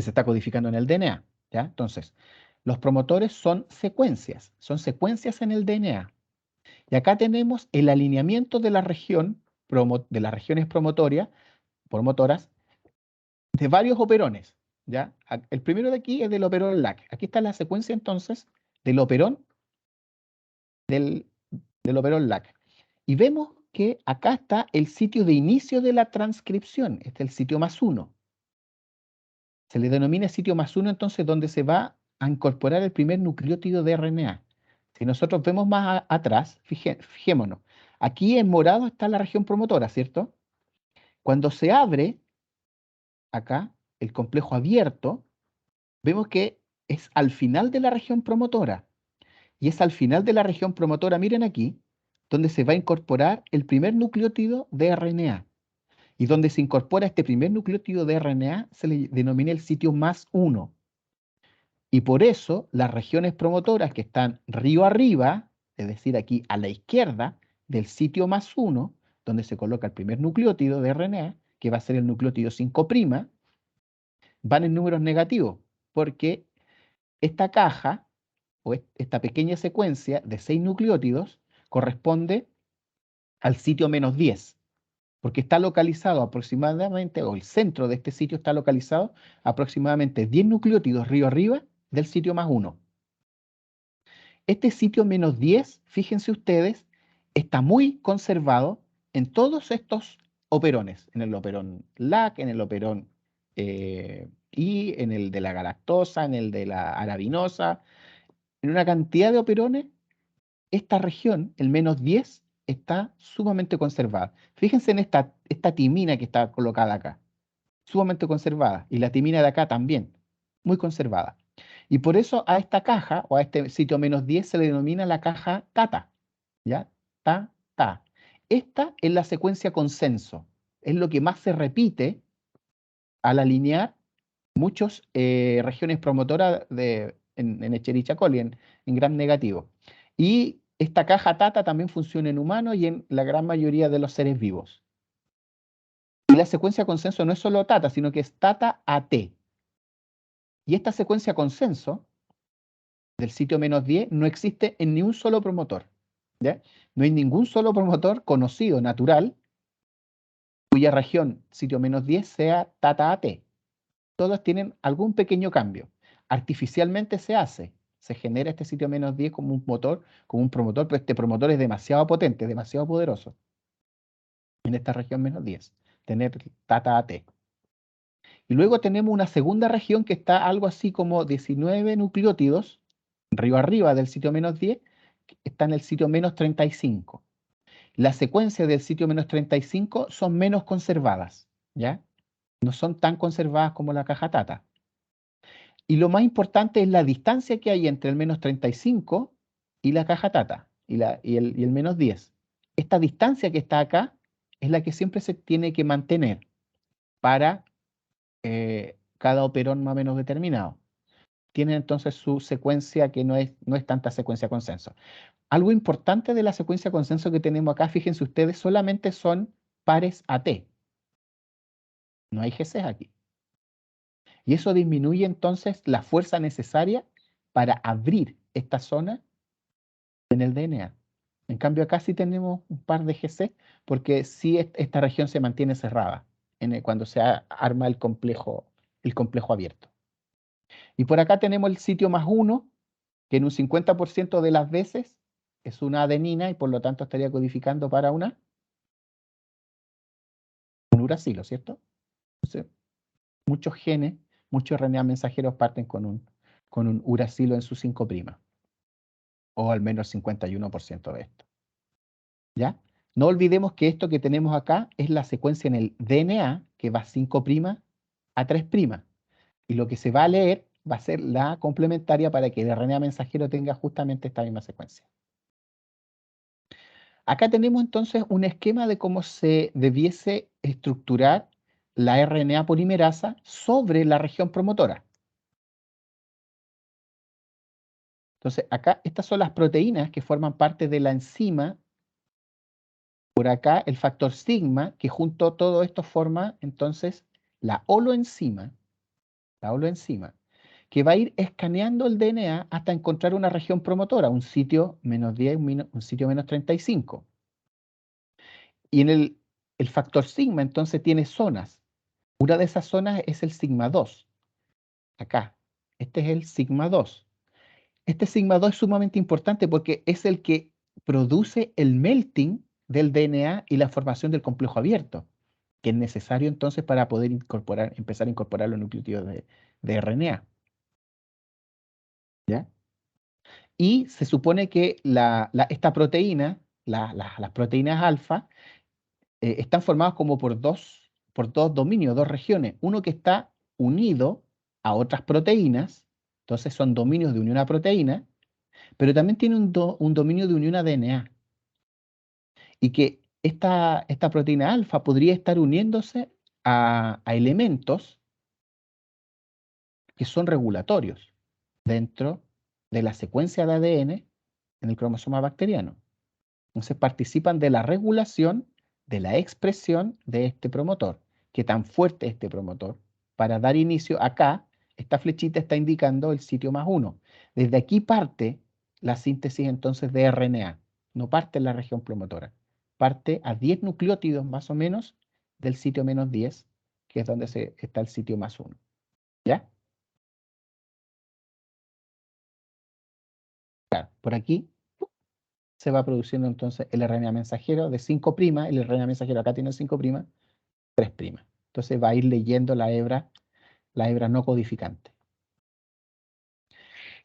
se está codificando en el DNA, ¿ya? Entonces, los promotores son secuencias en el DNA. Y acá tenemos el alineamiento de la región, de las regiones promotoras de varios operones, ¿ya? El primero de aquí es del operón LAC. Aquí está la secuencia entonces del operón del, del operón LAC. Y vemos que acá está el sitio de inicio de la transcripción. Este es el sitio +1. Se le denomina sitio +1 entonces donde se va a incorporar el primer nucleótido de RNA. Si nosotros vemos más atrás, fijémonos. Aquí en morado está la región promotora, ¿cierto? Cuando se abre acá el complejo abierto, vemos que es al final de la región promotora. Y es al final de la región promotora, miren aquí, donde se va a incorporar el primer nucleótido de RNA. Y donde se incorpora este primer nucleótido de RNA se le denomina el sitio +1. Y por eso las regiones promotoras que están río arriba, es decir, aquí a la izquierda del sitio +1, donde se coloca el primer nucleótido de RNA, que va a ser el nucleótido 5', van en números negativos, porque esta caja o esta pequeña secuencia de 6 nucleótidos corresponde al sitio -10, porque está localizado aproximadamente, o el centro de este sitio está localizado aproximadamente 10 nucleótidos río arriba del sitio +1. Este sitio -10, fíjense ustedes, está muy conservado en todos estos operones, en el operón LAC, en el operón I, en el de la galactosa, en el de la arabinosa, en una cantidad de operones. Esta región, el -10, está sumamente conservada. Fíjense en esta timina que está colocada acá, sumamente conservada, y la timina de acá también, muy conservada. Y por eso a esta caja, o a este sitio -10, se le denomina la caja TATA, ¿ya? Ta. Esta es la secuencia consenso, es lo que más se repite al alinear muchas regiones promotoras en Escherichia coli, en gram negativo. Y esta caja TATA también funciona en humanos y en la gran mayoría de los seres vivos. Y la secuencia consenso no es solo TATA, sino que es TATA-AT. Y esta secuencia consenso del sitio -10 no existe en ni un solo promotor, ¿ya? No hay ningún solo promotor conocido, natural, cuya región sitio -10 sea TATA-AT. Todos tienen algún pequeño cambio. Artificialmente se genera este sitio -10 como un motor, como un promotor, pero este promotor es demasiado potente, demasiado poderoso en esta región -10, tener TATA-AT. Y luego tenemos una segunda región que está algo así como 19 nucleótidos, río arriba del sitio -10, que está en el sitio -35. Las secuencias del sitio -35 son menos conservadas, ¿ya? No son tan conservadas como la caja TATA. Y lo más importante es la distancia que hay entre el -35 y la caja TATA y el -10. Esta distancia que está acá es la que siempre se tiene que mantener para cada operón más o menos determinado. Tiene entonces su secuencia que no es tanta secuencia consenso. Algo importante de la secuencia consenso que tenemos acá, fíjense ustedes, solamente son pares AT. No hay GCs aquí. Y eso disminuye entonces la fuerza necesaria para abrir esta zona en el DNA. En cambio, acá sí tenemos un par de GC porque sí esta región se mantiene cerrada cuando se arma el complejo abierto. Y por acá tenemos el sitio +1, que en un 50% de las veces es una adenina y por lo tanto estaría codificando para un uracilo, ¿cierto? Entonces, muchos genes, muchos RNA mensajeros parten con un uracilo en su 5', o al menos 51% de esto. ¿Ya? No olvidemos que esto que tenemos acá es la secuencia en el DNA que va 5' a 3'. Y lo que se va a leer va a ser la complementaria para que el RNA mensajero tenga justamente esta misma secuencia. Acá tenemos entonces un esquema de cómo se debiese estructurar la RNA polimerasa sobre la región promotora. Entonces, acá estas son las proteínas que forman parte de la enzima. Por acá el factor sigma, que junto a todo esto forma entonces la holoenzima, que va a ir escaneando el DNA hasta encontrar una región promotora, un sitio -10, un sitio -35. Y en el factor sigma entonces tiene zonas. Una de esas zonas es el sigma 2. Acá, este es el sigma 2. Este sigma 2 es sumamente importante porque es el que produce el melting del DNA y la formación del complejo abierto, que es necesario entonces para poder empezar a incorporar los nucleótidos de RNA. ¿Ya? Y se supone que esta proteína, las proteínas alfa, están formadas como por dos dominios, dos regiones. Uno que está unido a otras proteínas, entonces son dominios de unión a proteína, pero también tiene un dominio de unión a DNA. Y que esta proteína alfa podría estar uniéndose a elementos que son regulatorios dentro de la secuencia de ADN en el cromosoma bacteriano. Entonces participan de la regulación de la expresión de este promotor. Qué tan fuerte es este promotor. Para dar inicio acá, esta flechita está indicando el sitio +1. Desde aquí parte la síntesis entonces de RNA. No parte en la región promotora. Parte a 10 nucleótidos más o menos del sitio -10, que es donde está el sitio +1. ¿Ya? Claro, por aquí se va produciendo entonces el RNA mensajero de 5', el RNA mensajero acá tiene 5', 3'. Entonces va a ir leyendo la hebra no codificante.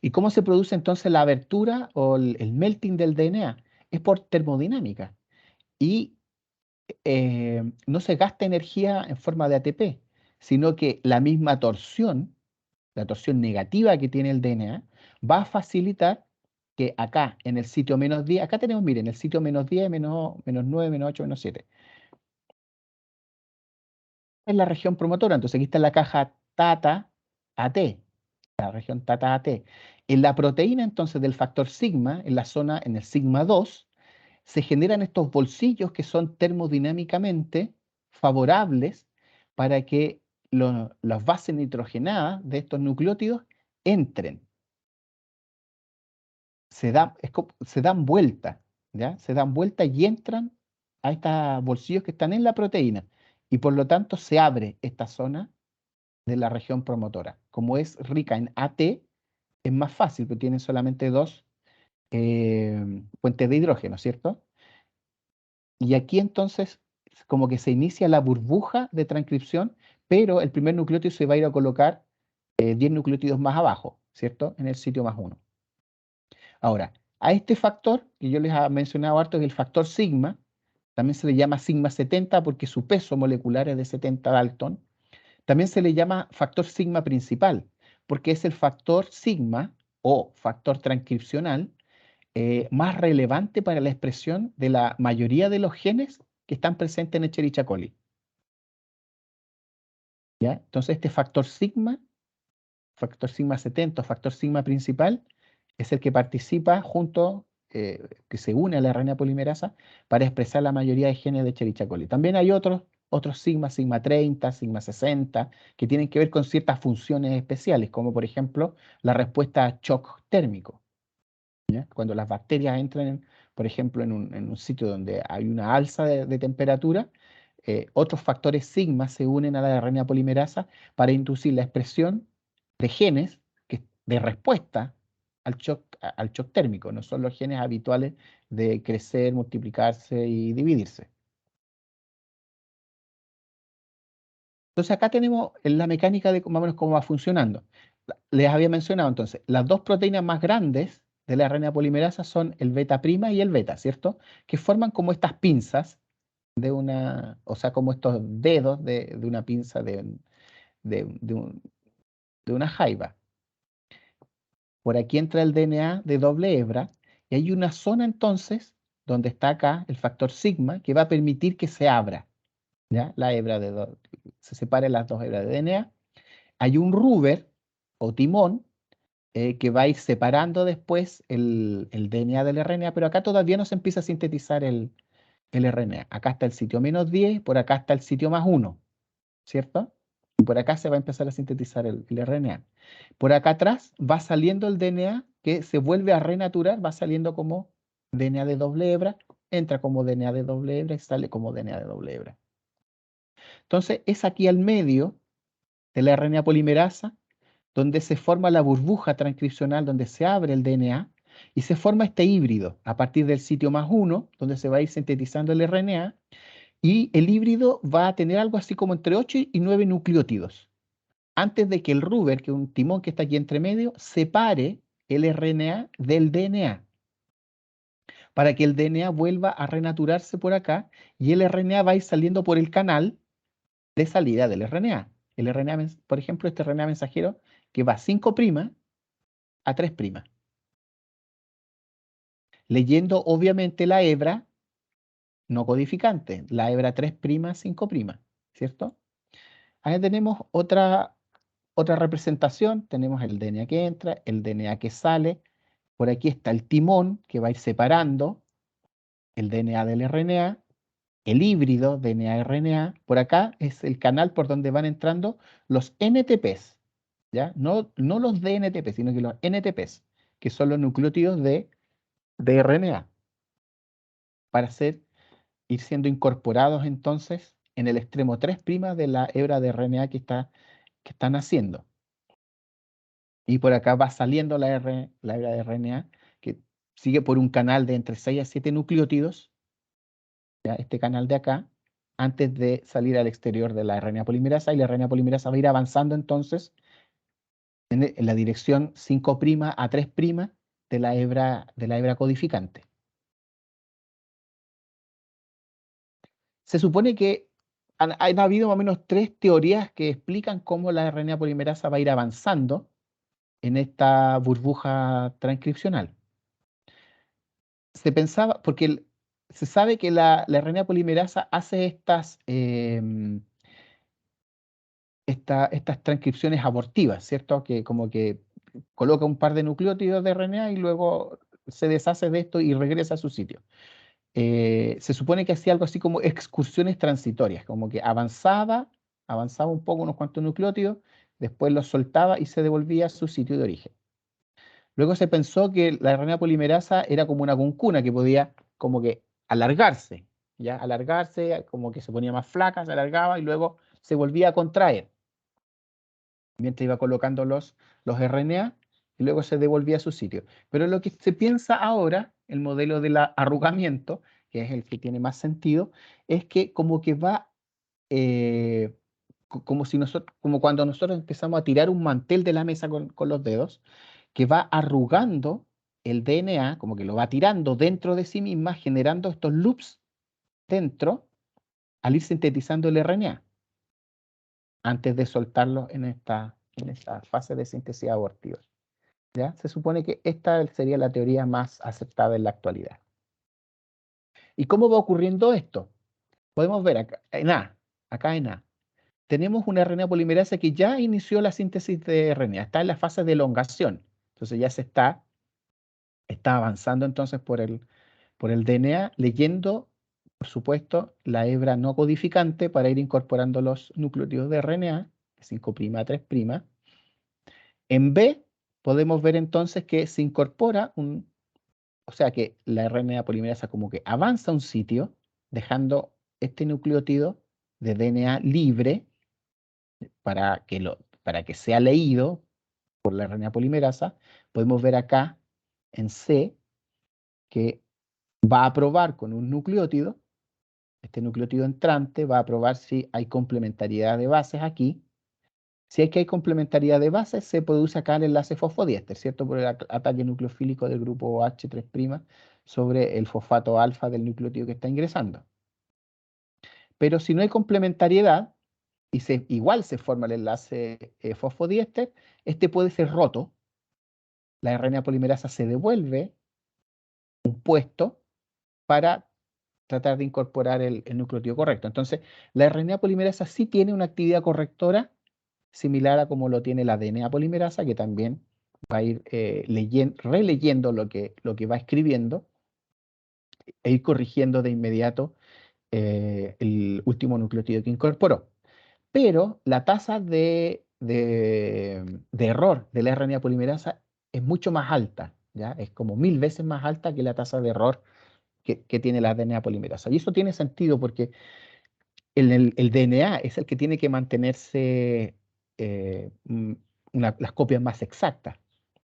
¿Y cómo se produce entonces la abertura o el melting del DNA? Es por termodinámica. Y no se gasta energía en forma de ATP, sino que la misma torsión, la torsión negativa que tiene el DNA, va a facilitar que acá en el sitio -10, acá tenemos, miren, el sitio -10, -9, -8, -7. Es la región promotora, entonces aquí está la caja TATA AT, la región TATA AT. En la proteína entonces del factor sigma, en la zona, en el sigma 2, se generan estos bolsillos que son termodinámicamente favorables para que las bases nitrogenadas de estos nucleótidos entren. Se dan vuelta, ¿ya? Se dan vuelta y entran a estos bolsillos que están en la proteína. Y por lo tanto se abre esta zona de la región promotora. Como es rica en AT, es más fácil, porque tiene solamente dos fuentes de hidrógeno, ¿cierto? Y aquí entonces como que se inicia la burbuja de transcripción, pero el primer nucleótido se va a ir a colocar 10 nucleótidos más abajo, ¿cierto? En el sitio +1. Ahora, a este factor que yo les he mencionado harto, es el factor sigma, también se le llama sigma 70 porque su peso molecular es de 70 Dalton. También se le llama factor sigma principal, porque es el factor sigma o factor transcripcional más relevante para la expresión de la mayoría de los genes que están presentes en Escherichia coli. ¿Ya? Entonces este factor sigma 70 o factor sigma principal, es el que participa junto, que se une a la RNA polimerasa para expresar la mayoría de genes de Escherichia coli. También hay otros sigma 30, sigma 60, que tienen que ver con ciertas funciones especiales, como por ejemplo la respuesta a shock térmico. ¿Ya? Cuando las bacterias entran, por ejemplo, en un sitio donde hay una alza de temperatura, otros factores sigma se unen a la RNA polimerasa para inducir la expresión de genes de respuesta al shock térmico. No son los genes habituales de crecer, multiplicarse y dividirse. Entonces acá tenemos la mecánica de más o menos cómo va funcionando. Les había mencionado entonces, las dos proteínas más grandes de la RNA polimerasa son el beta' y el beta, ¿cierto? Que forman como estas pinzas o sea, como estos dedos de una pinza de una jaiba. Por aquí entra el DNA de doble hebra y hay una zona entonces donde está acá el factor sigma, que va a permitir que se abra, ¿ya? La hebra se separen las dos hebras de DNA. Hay un rubber o timón que va a ir separando después el DNA del RNA, pero acá todavía no se empieza a sintetizar el RNA. Acá está el sitio -10, por acá está el sitio +1, ¿cierto? Y por acá se va a empezar a sintetizar el RNA. Por acá atrás va saliendo el DNA que se vuelve a renaturar, va saliendo como DNA de doble hebra, entra como DNA de doble hebra y sale como DNA de doble hebra. Entonces es aquí al medio de la RNA polimerasa donde se forma la burbuja transcripcional, donde se abre el DNA y se forma este híbrido a partir del sitio +1, donde se va a ir sintetizando el RNA, y el híbrido va a tener algo así como entre 8 y 9 nucleótidos, antes de que el rubber, que es un timón que está aquí entre medio, separe el RNA del DNA, para que el DNA vuelva a renaturarse por acá y el RNA va a ir saliendo por el canal de salida del RNA. El RNA, por ejemplo, este RNA mensajero que va 5' a 3', leyendo obviamente la hebra no codificante, la hebra 3', 5', ¿cierto? Ahí tenemos otra representación, tenemos el DNA que entra, el DNA que sale, por aquí está el timón que va a ir separando el DNA del RNA, el híbrido DNA-RNA, por acá es el canal por donde van entrando los NTPs, ¿ya? No los DNTP, sino que los NTPs, que son los nucleótidos de RNA, para ir siendo incorporados entonces en el extremo 3' de la hebra de RNA que están haciendo. Y por acá va saliendo la hebra de RNA, que sigue por un canal de entre 6 a 7 nucleótidos, ¿ya? Este canal de acá, antes de salir al exterior de la RNA polimerasa, y la RNA polimerasa va a ir avanzando entonces en la dirección 5' a 3' de la hebra codificante. Se supone que han habido más o menos 3 teorías que explican cómo la RNA polimerasa va a ir avanzando en esta burbuja transcripcional. Se pensaba, porque se sabe que la RNA polimerasa hace estas transcripciones abortivas, ¿cierto? Que como que coloca un par de nucleótidos de RNA y luego se deshace de esto y regresa a su sitio. Se supone que hacía algo así como excursiones transitorias, como que avanzaba un poco unos cuantos nucleótidos, después los soltaba y se devolvía a su sitio de origen. Luego se pensó que la RNA polimerasa era como una cuncuna que podía como que alargarse, ¿ya? Alargarse, como que se ponía más flaca, se alargaba y luego se volvía a contraer mientras iba colocando los RNA y luego se devolvía a su sitio. Pero lo que se piensa ahora, el modelo del arrugamiento, que es el que tiene más sentido, es que como que va, como cuando nosotros empezamos a tirar un mantel de la mesa con los dedos, que va arrugando el DNA, como que lo va tirando dentro de sí misma, generando estos loops dentro, al ir sintetizando el RNA, antes de soltarlo en esta fase de síntesis abortiva. ¿Ya? Se supone que esta sería la teoría más aceptada en la actualidad. ¿Y cómo va ocurriendo esto? Podemos ver acá en A. Tenemos una RNA polimerasa que ya inició la síntesis de RNA, está en la fase de elongación. Entonces ya se está avanzando entonces por el DNA, leyendo, por supuesto, la hebra no codificante para ir incorporando los nucleótidos de RNA, 5' a 3'. En B podemos ver entonces que se incorpora o sea que la RNA polimerasa como que avanza a un sitio, dejando este nucleótido de DNA libre para que sea leído por la RNA polimerasa. Podemos ver acá en C que va a probar con un nucleótido, este nucleótido entrante va a probar si hay complementariedad de bases aquí. Si es que hay complementariedad de bases, se produce acá el enlace fosfodiéster, ¿cierto? Por el ataque nucleofílico del grupo H3' sobre el fosfato alfa del nucleótido que está ingresando. Pero si no hay complementariedad, y igual se forma el enlace fosfodiéster, este puede ser roto. La RNA polimerasa se devuelve un puesto para tratar de incorporar el nucleótido correcto. Entonces, la RNA polimerasa sí tiene una actividad correctora similar a como lo tiene la DNA polimerasa, que también va a ir releyendo lo que va escribiendo e ir corrigiendo de inmediato el último nucleótido que incorporó. Pero la tasa de error de la RNA polimerasa es mucho más alta, ¿ya? Es como 1000 veces más alta que la tasa de error que tiene la DNA polimerasa. Y eso tiene sentido porque el DNA es el que tiene que mantenerse las copias más exactas.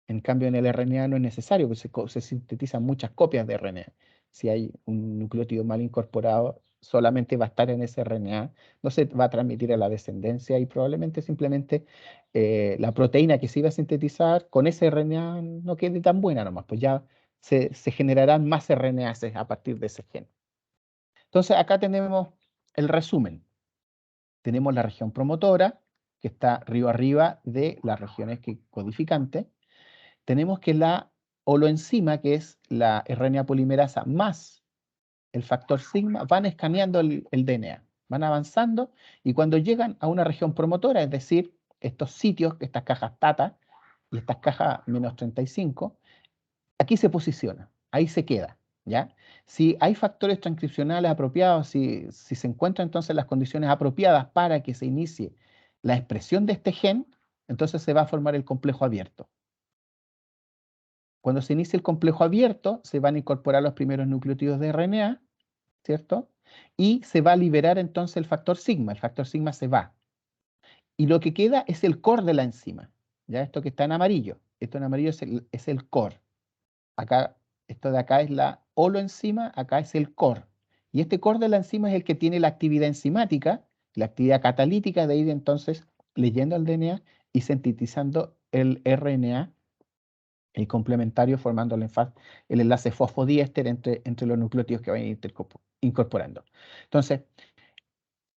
En cambio, en el RNA no es necesario, porque se sintetizan muchas copias de RNA. Si hay un nucleótido mal incorporado, solamente va a estar en ese RNA, no se va a transmitir a la descendencia y probablemente simplemente la proteína que se iba a sintetizar con ese RNA no quede tan buena nomás, pues ya se generarán más RNAs a partir de ese gen. Entonces, acá tenemos el resumen. Tenemos la región promotora, que está río arriba de las regiones codificantes. Tenemos que la holoenzima, que es la RNA polimerasa más el factor sigma, van escaneando el DNA, van avanzando y cuando llegan a una región promotora, es decir, estos sitios, estas cajas TATA y estas cajas -35, aquí se posiciona, ahí se queda, ¿ya? Si hay factores transcripcionales apropiados, si se encuentran entonces las condiciones apropiadas para que se inicie la expresión de este gen, entonces se va a formar el complejo abierto. Cuando se inicie el complejo abierto, se van a incorporar los primeros nucleótidos de RNA, ¿cierto? Y se va a liberar entonces el factor sigma se va. Y lo que queda es el core de la enzima, ¿ya? Esto que está en amarillo, esto en amarillo es el core. Acá, esto de acá es la holoenzima, acá es el core. Y este core de la enzima es el que tiene la actividad enzimática, la actividad catalítica de ir entonces leyendo el DNA y sintetizando el RNA, el complementario, formando el enlace fosfodiéster entre los nucleótidos que van a ir incorporando. Entonces,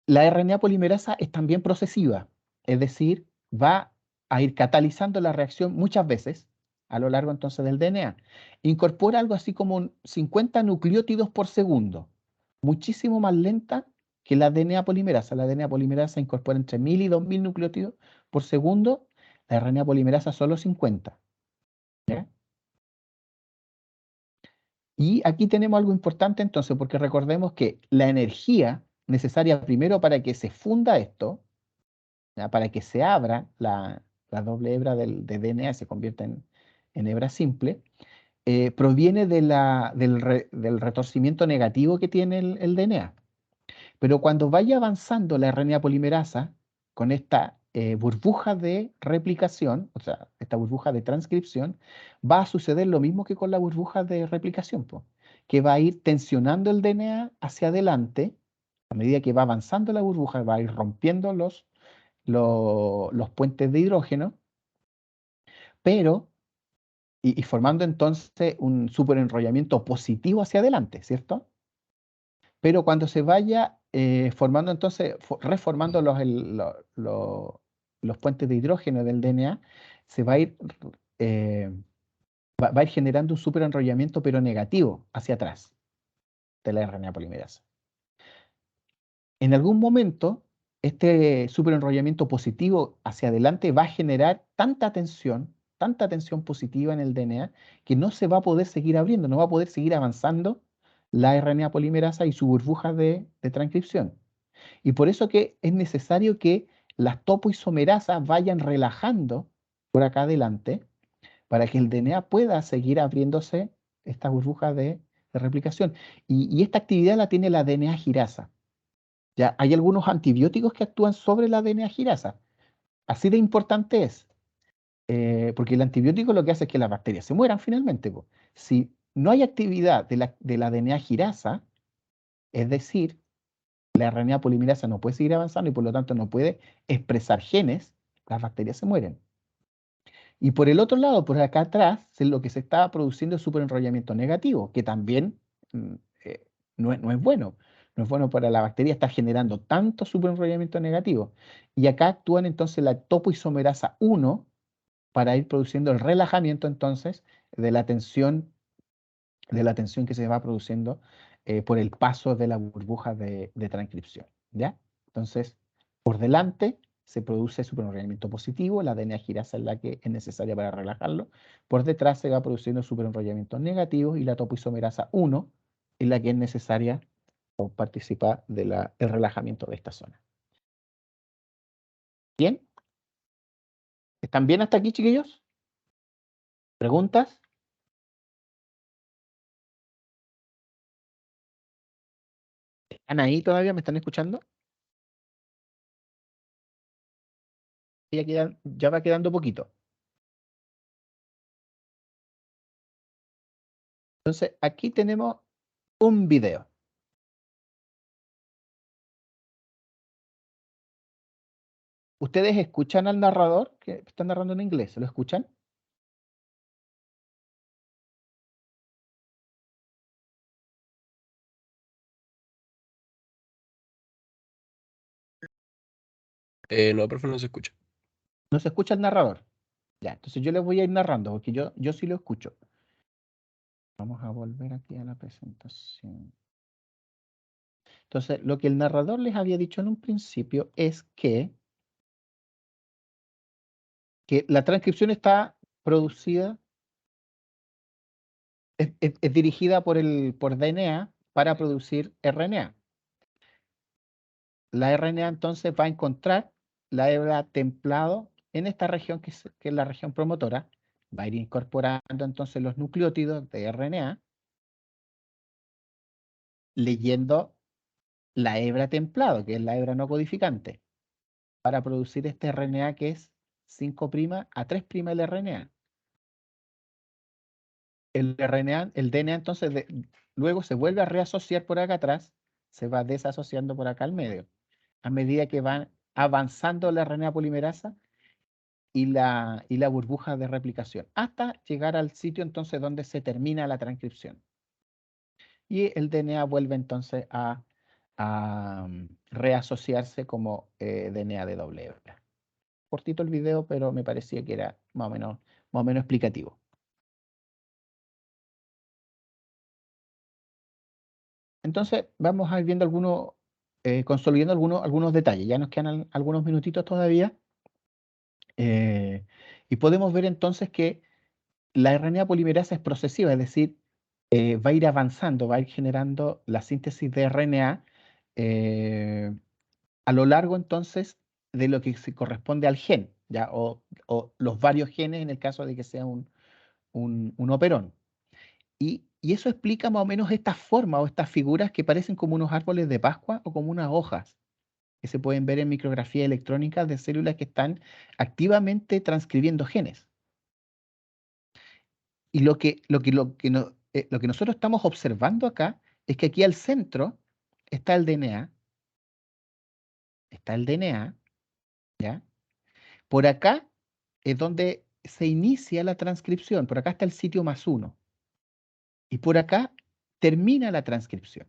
la RNA polimerasa es también procesiva, es decir, va a ir catalizando la reacción muchas veces a lo largo entonces del DNA. Incorpora algo así como 50 nucleótidos por segundo, muchísimo más lenta que la DNA polimerasa. La DNA polimerasa incorpora entre 1000 y 2000 nucleótidos por segundo, la RNA polimerasa solo 50. ¿Ya? Y aquí tenemos algo importante entonces, porque recordemos que la energía necesaria primero para que se funda esto, ¿ya? Para que se abra la doble hebra de DNA, se convierta en hebra simple, proviene del retorcimiento negativo que tiene el DNA. Pero cuando vaya avanzando la RNA polimerasa con esta burbuja de replicación, o sea, esta burbuja de transcripción, va a suceder lo mismo que con la burbuja de replicación, que va a ir tensionando el DNA hacia adelante, a medida que va avanzando la burbuja, va a ir rompiendo los puentes de hidrógeno, pero, y formando entonces un superenrollamiento positivo hacia adelante, ¿cierto? Pero cuando se vaya formando entonces, reformando los puentes de hidrógeno del DNA, se va a ir, eh, va a ir generando un superenrollamiento pero negativo hacia atrás de la RNA polimerasa. En algún momento, este superenrollamiento positivo hacia adelante va a generar tanta tensión positiva en el DNA, que no se va a poder seguir abriendo, no va a poder seguir avanzando la RNA polimerasa y su burbuja de transcripción. Y por eso que es necesario que las topoisomerasas vayan relajando por acá adelante para que el DNA pueda seguir abriéndose esta burbuja de replicación. Y esta actividad la tiene la DNA girasa. Ya hay algunos antibióticos que actúan sobre la DNA girasa. Así de importante es, porque el antibiótico lo que hace es que las bacterias se mueran finalmente. Si no hay actividad de la DNA girasa, es decir, la RNA polimerasa no puede seguir avanzando y por lo tanto no puede expresar genes, las bacterias se mueren. Y por el otro lado, por acá atrás, lo que se está produciendo es superenrollamiento negativo, que también eh, no es bueno. No es bueno para la bacteria estar generando tanto superenrollamiento negativo. Y acá actúan entonces la topoisomerasa 1 para ir produciendo el relajamiento entonces de la tensión que se va produciendo por el paso de la burbuja de transcripción, ¿ya? Entonces, por delante se produce superenrollamiento positivo, la DNA girasa es la que es necesaria para relajarlo. Por detrás se va produciendo superenrollamientos negativos y la topoisomerasa 1 es la que es necesaria o participa del relajamiento de esta zona. ¿Bien? ¿Están bien hasta aquí, chiquillos? ¿Preguntas? ¿Están ahí todavía? ¿Me están escuchando? Ya va quedando poquito. Entonces, aquí tenemos un video. ¿Ustedes escuchan al narrador que está narrando en inglés? ¿Lo escuchan? No, profe, no se escucha. ¿No se escucha el narrador? Ya, entonces yo les voy a ir narrando porque yo sí lo escucho. Vamos a volver aquí a la presentación. Entonces, lo que el narrador les había dicho en un principio es que la transcripción está producida, es dirigida por DNA para producir RNA. La RNA entonces va a encontrar la hebra templado en esta región que es la región promotora, va a ir incorporando entonces los nucleótidos de RNA, leyendo la hebra templado, que es la hebra no codificante, para producir este RNA que es 5' a 3' el RNA. El RNA, el DNA entonces luego se vuelve a reasociar por acá atrás, se va desasociando por acá al medio. A medida que van avanzando la RNA polimerasa y la burbuja de replicación, hasta llegar al sitio entonces donde se termina la transcripción. Y el DNA vuelve entonces a reasociarse como DNA de doble hebra. Cortito el video, pero me parecía que era más o menos explicativo. Entonces, vamos a ir viendo consolidando algunos detalles. Ya nos quedan algunos minutitos todavía. Y podemos ver entonces que la RNA polimerasa es procesiva, es decir, va a ir avanzando, va a ir generando la síntesis de RNA a lo largo entonces de lo que se corresponde al gen, ¿ya? O los varios genes en el caso de que sea un operón. Y eso explica más o menos estas formas o estas figuras que parecen como unos árboles de Pascua o como unas hojas que se pueden ver en micrografía electrónica de células que están activamente transcribiendo genes. Y lo que nosotros estamos observando acá es que aquí al centro está el DNA, ¿ya? Por acá es donde se inicia la transcripción, por acá está el sitio +1, y por acá termina la transcripción.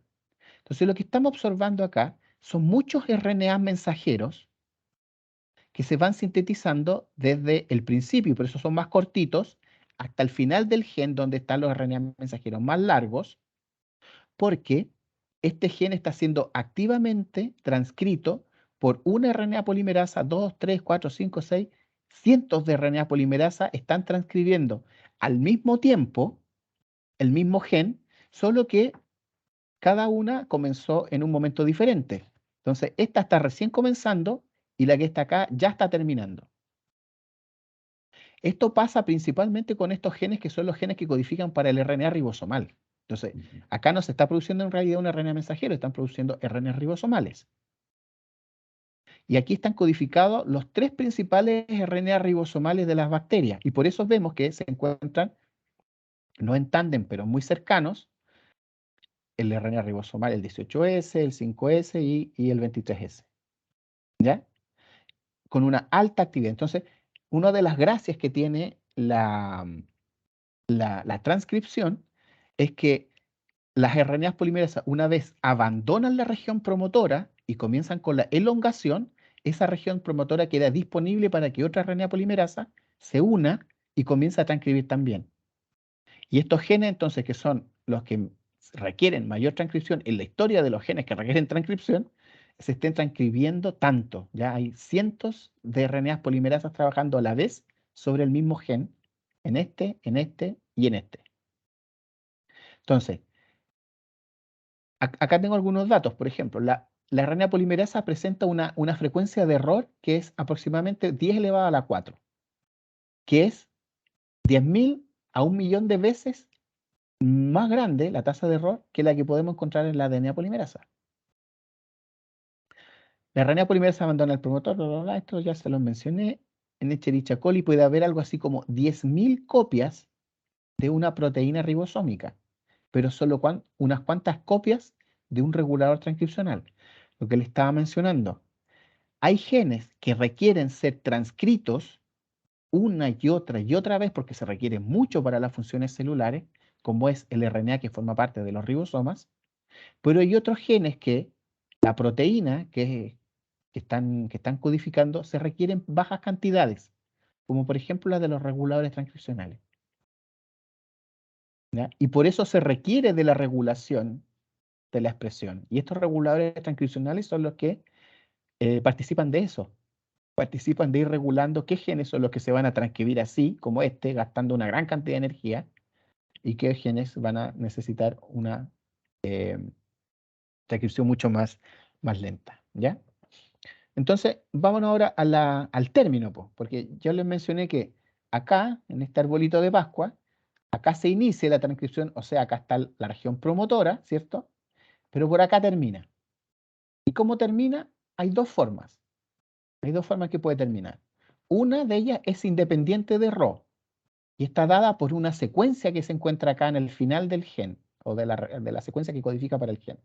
Entonces lo que estamos observando acá son muchos RNA mensajeros que se van sintetizando desde el principio, y por eso son más cortitos, hasta el final del gen donde están los RNA mensajeros más largos, porque este gen está siendo activamente transcrito por una RNA polimerasa, 2, 3, 4, 5, 6, cientos de RNA polimerasa están transcribiendo al mismo tiempo el mismo gen, solo que cada una comenzó en un momento diferente. Entonces, esta está recién comenzando y la que está acá ya está terminando. Esto pasa principalmente con estos genes que son los genes que codifican para el RNA ribosomal. Entonces, acá no se está produciendo en realidad un RNA mensajero, están produciendo RNA ribosomales. Y aquí están codificados los 3 principales RNA ribosomales de las bacterias. Y por eso vemos que se encuentran, no en tándem, pero muy cercanos, el RNA ribosomal, el 18S, el 5S y el 23S. ¿Ya? Con una alta actividad. Entonces, una de las gracias que tiene la transcripción es que las RNAs polimerasas, una vez abandonan la región promotora y comienzan con la elongación, esa región promotora queda disponible para que otra RNA polimerasa se una y comience a transcribir también. Y estos genes, entonces, que son los que requieren mayor transcripción en la historia de los genes que requieren transcripción, se estén transcribiendo tanto. Ya hay cientos de RNAs polimerasas trabajando a la vez sobre el mismo gen, en este y en este. Entonces, acá tengo algunos datos. Por ejemplo, la RNA polimerasa presenta una frecuencia de error que es aproximadamente 10 elevado a la 4, que es 10.000 a 1.000.000 de veces más grande la tasa de error que la que podemos encontrar en la DNA polimerasa. La RNA polimerasa abandona el promotor, bla, bla, bla, esto ya se lo mencioné. En Escherichia coli puede haber algo así como 10.000 copias de una proteína ribosómica, pero solo unas cuantas copias de un regulador transcripcional. Lo que le estaba mencionando. Hay genes que requieren ser transcritos una y otra vez porque se requiere mucho para las funciones celulares, como es el RNA que forma parte de los ribosomas, pero hay otros genes que la proteína que están codificando se requieren bajas cantidades, como por ejemplo la de los reguladores transcripcionales. ¿Ya? Y por eso se requiere de la regulación de la expresión. Y estos reguladores transcripcionales son los que participan de eso. Participan de ir regulando qué genes son los que se van a transcribir así, como este, gastando una gran cantidad de energía, y qué genes van a necesitar una transcripción mucho más lenta. ¿Ya? Entonces, vámonos ahora al término, porque yo les mencioné que acá, en este arbolito de Pascua, acá se inicia la transcripción, o sea, acá está la región promotora, ¿cierto? Pero por acá termina. ¿Y cómo termina? Hay dos formas. Hay dos formas que puede terminar. Una de ellas es independiente de Rho y está dada por una secuencia que se encuentra acá en el final del gen o de la secuencia que codifica para el gen.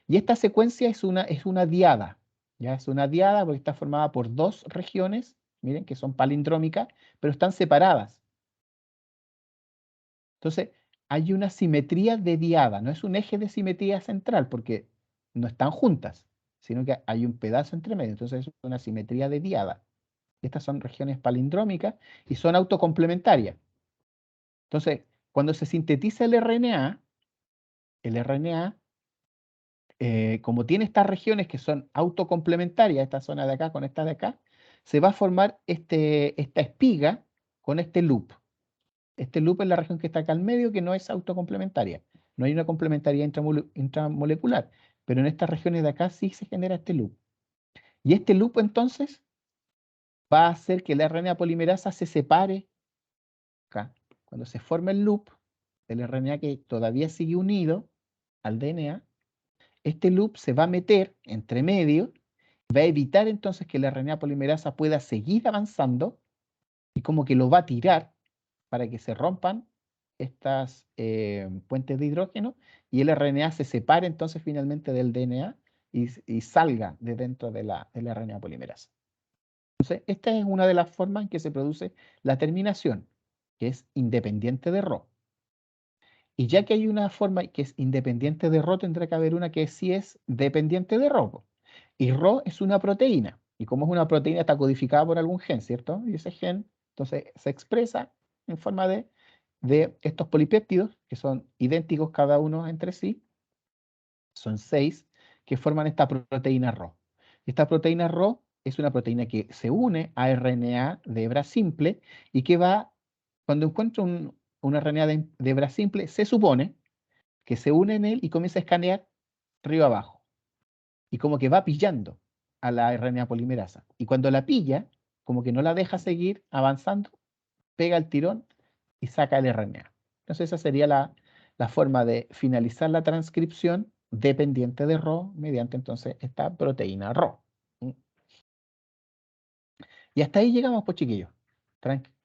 Y esta secuencia es una diada. ¿Ya? Es una diada porque está formada por dos regiones, miren, que son palindrómicas, pero están separadas. Entonces, hay una simetría de diada, no es un eje de simetría central porque no están juntas, sino que hay un pedazo entre medio. Entonces, es una simetría de diada. Estas son regiones palindrómicas y son autocomplementarias. Entonces, cuando se sintetiza el RNA, como tiene estas regiones que son autocomplementarias, esta zona de acá con esta de acá, se va a formar esta espiga con este loop. Este loop es la región que está acá al medio que no es autocomplementaria. No hay una complementariedad intramolecular, pero en estas regiones de acá sí se genera este loop. Y este loop entonces va a hacer que la RNA polimerasa se separe acá. Cuando se forma el loop del RNA que todavía sigue unido al DNA, este loop se va a meter entre medio, va a evitar entonces que la RNA polimerasa pueda seguir avanzando y como que lo va a tirar para que se rompan estas puentes de hidrógeno y el RNA se separe entonces finalmente del DNA y salga de dentro de la RNA polimerasa. Entonces, esta es una de las formas en que se produce la terminación, que es independiente de Rho. Y ya que hay una forma que es independiente de Rho, tendrá que haber una que sí es dependiente de Rho. Y Rho es una proteína. Y como es una proteína, está codificada por algún gen, ¿cierto? Y ese gen, entonces, se expresa en forma de estos polipéptidos, que son idénticos cada uno entre sí. Son 6 que forman esta proteína Rho. Esta proteína Rho es una proteína que se une a RNA de hebra simple y que va, cuando encuentra un RNA de hebra simple, se supone que se une en él y comienza a escanear río abajo. Y como que va pillando a la RNA polimerasa. Y cuando la pilla, como que no la deja seguir avanzando, pega el tirón y saca el RNA. Entonces esa sería la forma de finalizar la transcripción dependiente de Rho mediante entonces esta proteína Rho. Y hasta ahí llegamos, pues chiquillos.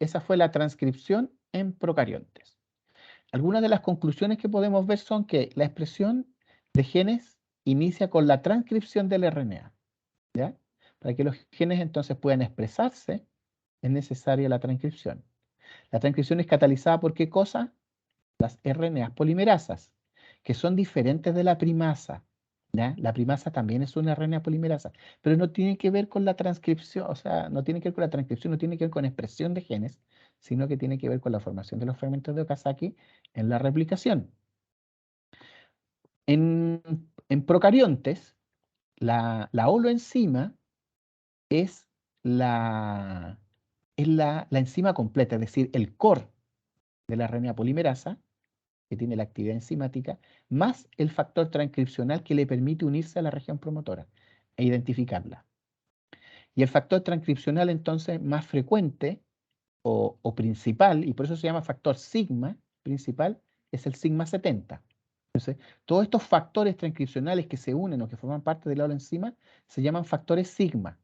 Esa fue la transcripción en procariontes. Algunas de las conclusiones que podemos ver son que la expresión de genes inicia con la transcripción del RNA. ¿Ya? Para que los genes entonces puedan expresarse, es necesaria la transcripción. La transcripción es catalizada por ¿qué cosa? Las RNAs polimerasas, que son diferentes de la primasa. ¿Ya? La primasa también es una RNA polimerasa, pero no tiene que ver con la transcripción, o sea, no tiene que ver con la transcripción, no tiene que ver con expresión de genes, sino que tiene que ver con la formación de los fragmentos de Okazaki en la replicación. En procariontes, la holoenzima es la enzima completa, es decir, el core de la RNA polimerasa, que tiene la actividad enzimática, más el factor transcripcional que le permite unirse a la región promotora e identificarla. Y el factor transcripcional entonces más frecuente o principal, y por eso se llama factor sigma principal, es el sigma 70. Entonces, todos estos factores transcripcionales que se unen o que forman parte de la enzima se llaman factores sigma.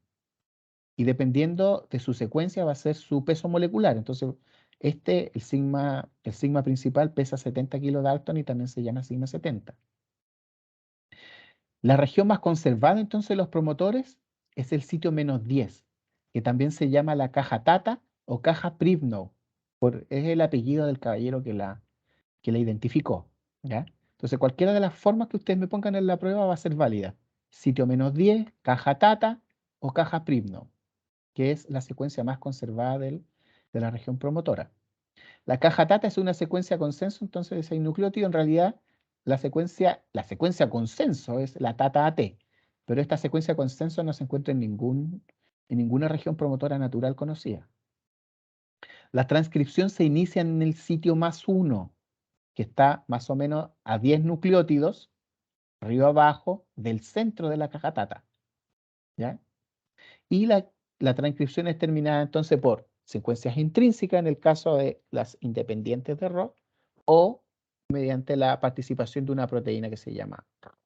Y dependiendo de su secuencia va a ser su peso molecular. Entonces, el sigma principal pesa 70 kilos Dalton y también se llama sigma 70. La región más conservada entonces de los promotores es el sitio -10, que también se llama la caja Tata o caja Pribnow. Es el apellido del caballero que la identificó. ¿Ya? Entonces, cualquiera de las formas que ustedes me pongan en la prueba va a ser válida. Sitio -10, caja Tata o caja Pribnow, que es la secuencia más conservada de la región promotora. La caja Tata es una secuencia consenso, entonces de 6 nucleótidos. En realidad, la secuencia consenso es la Tata AT, pero esta secuencia consenso no se encuentra en ninguna región promotora natural conocida. La transcripción se inicia en el sitio +1, que está más o menos a 10 nucleótidos, arriba abajo, del centro de la caja Tata. ¿Ya? Y la transcripción es terminada entonces por secuencias intrínsecas en el caso de las independientes de Rho o mediante la participación de una proteína que se llama Rho.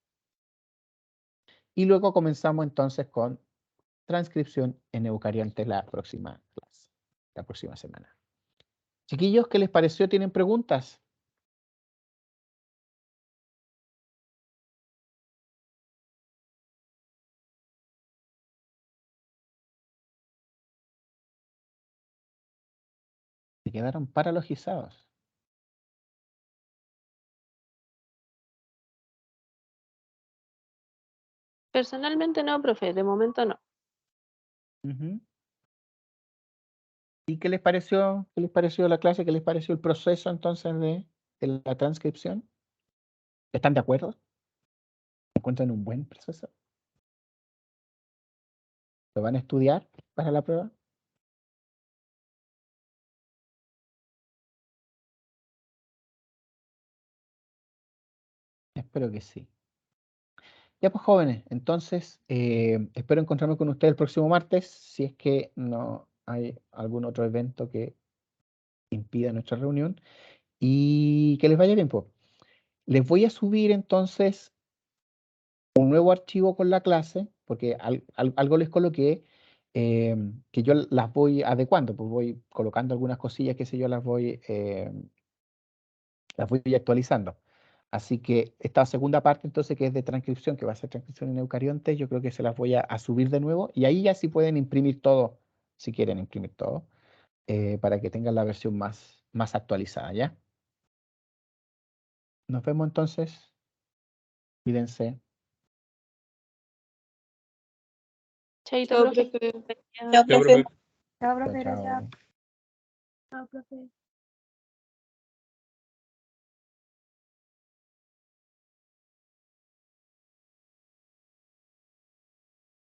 Y luego comenzamos entonces con transcripción en eucariontes la próxima clase, la próxima semana. Chiquillos, ¿qué les pareció? ¿Tienen preguntas? Se quedaron paralogizados. Personalmente no, profe, de momento no. ¿Y qué les pareció? ¿Qué les pareció la clase? ¿Qué les pareció el proceso entonces de la transcripción? ¿Están de acuerdo? ¿Encuentran un buen proceso? ¿Lo van a estudiar para la prueba? Espero que sí. Ya pues jóvenes, entonces espero encontrarme con ustedes el próximo martes, si es que no hay algún otro evento que impida nuestra reunión, y que les vaya bien, pues. Les voy a subir entonces un nuevo archivo con la clase, porque algo les coloqué, que yo las voy adecuando, pues voy colocando algunas cosillas, que sé yo, las voy actualizando. Así que esta segunda parte entonces, que es de transcripción, que va a ser transcripción en eucariontes, yo creo que se las voy a subir de nuevo, y ahí ya sí pueden imprimir todo, si quieren imprimir todo, para que tengan la versión más actualizada, ¿ya? Nos vemos entonces. Cuídense. Chaito, Chao, profe. profe. Chao. Ya, profe. Chao, Chao, profe, gracias. chao. Chao, profe.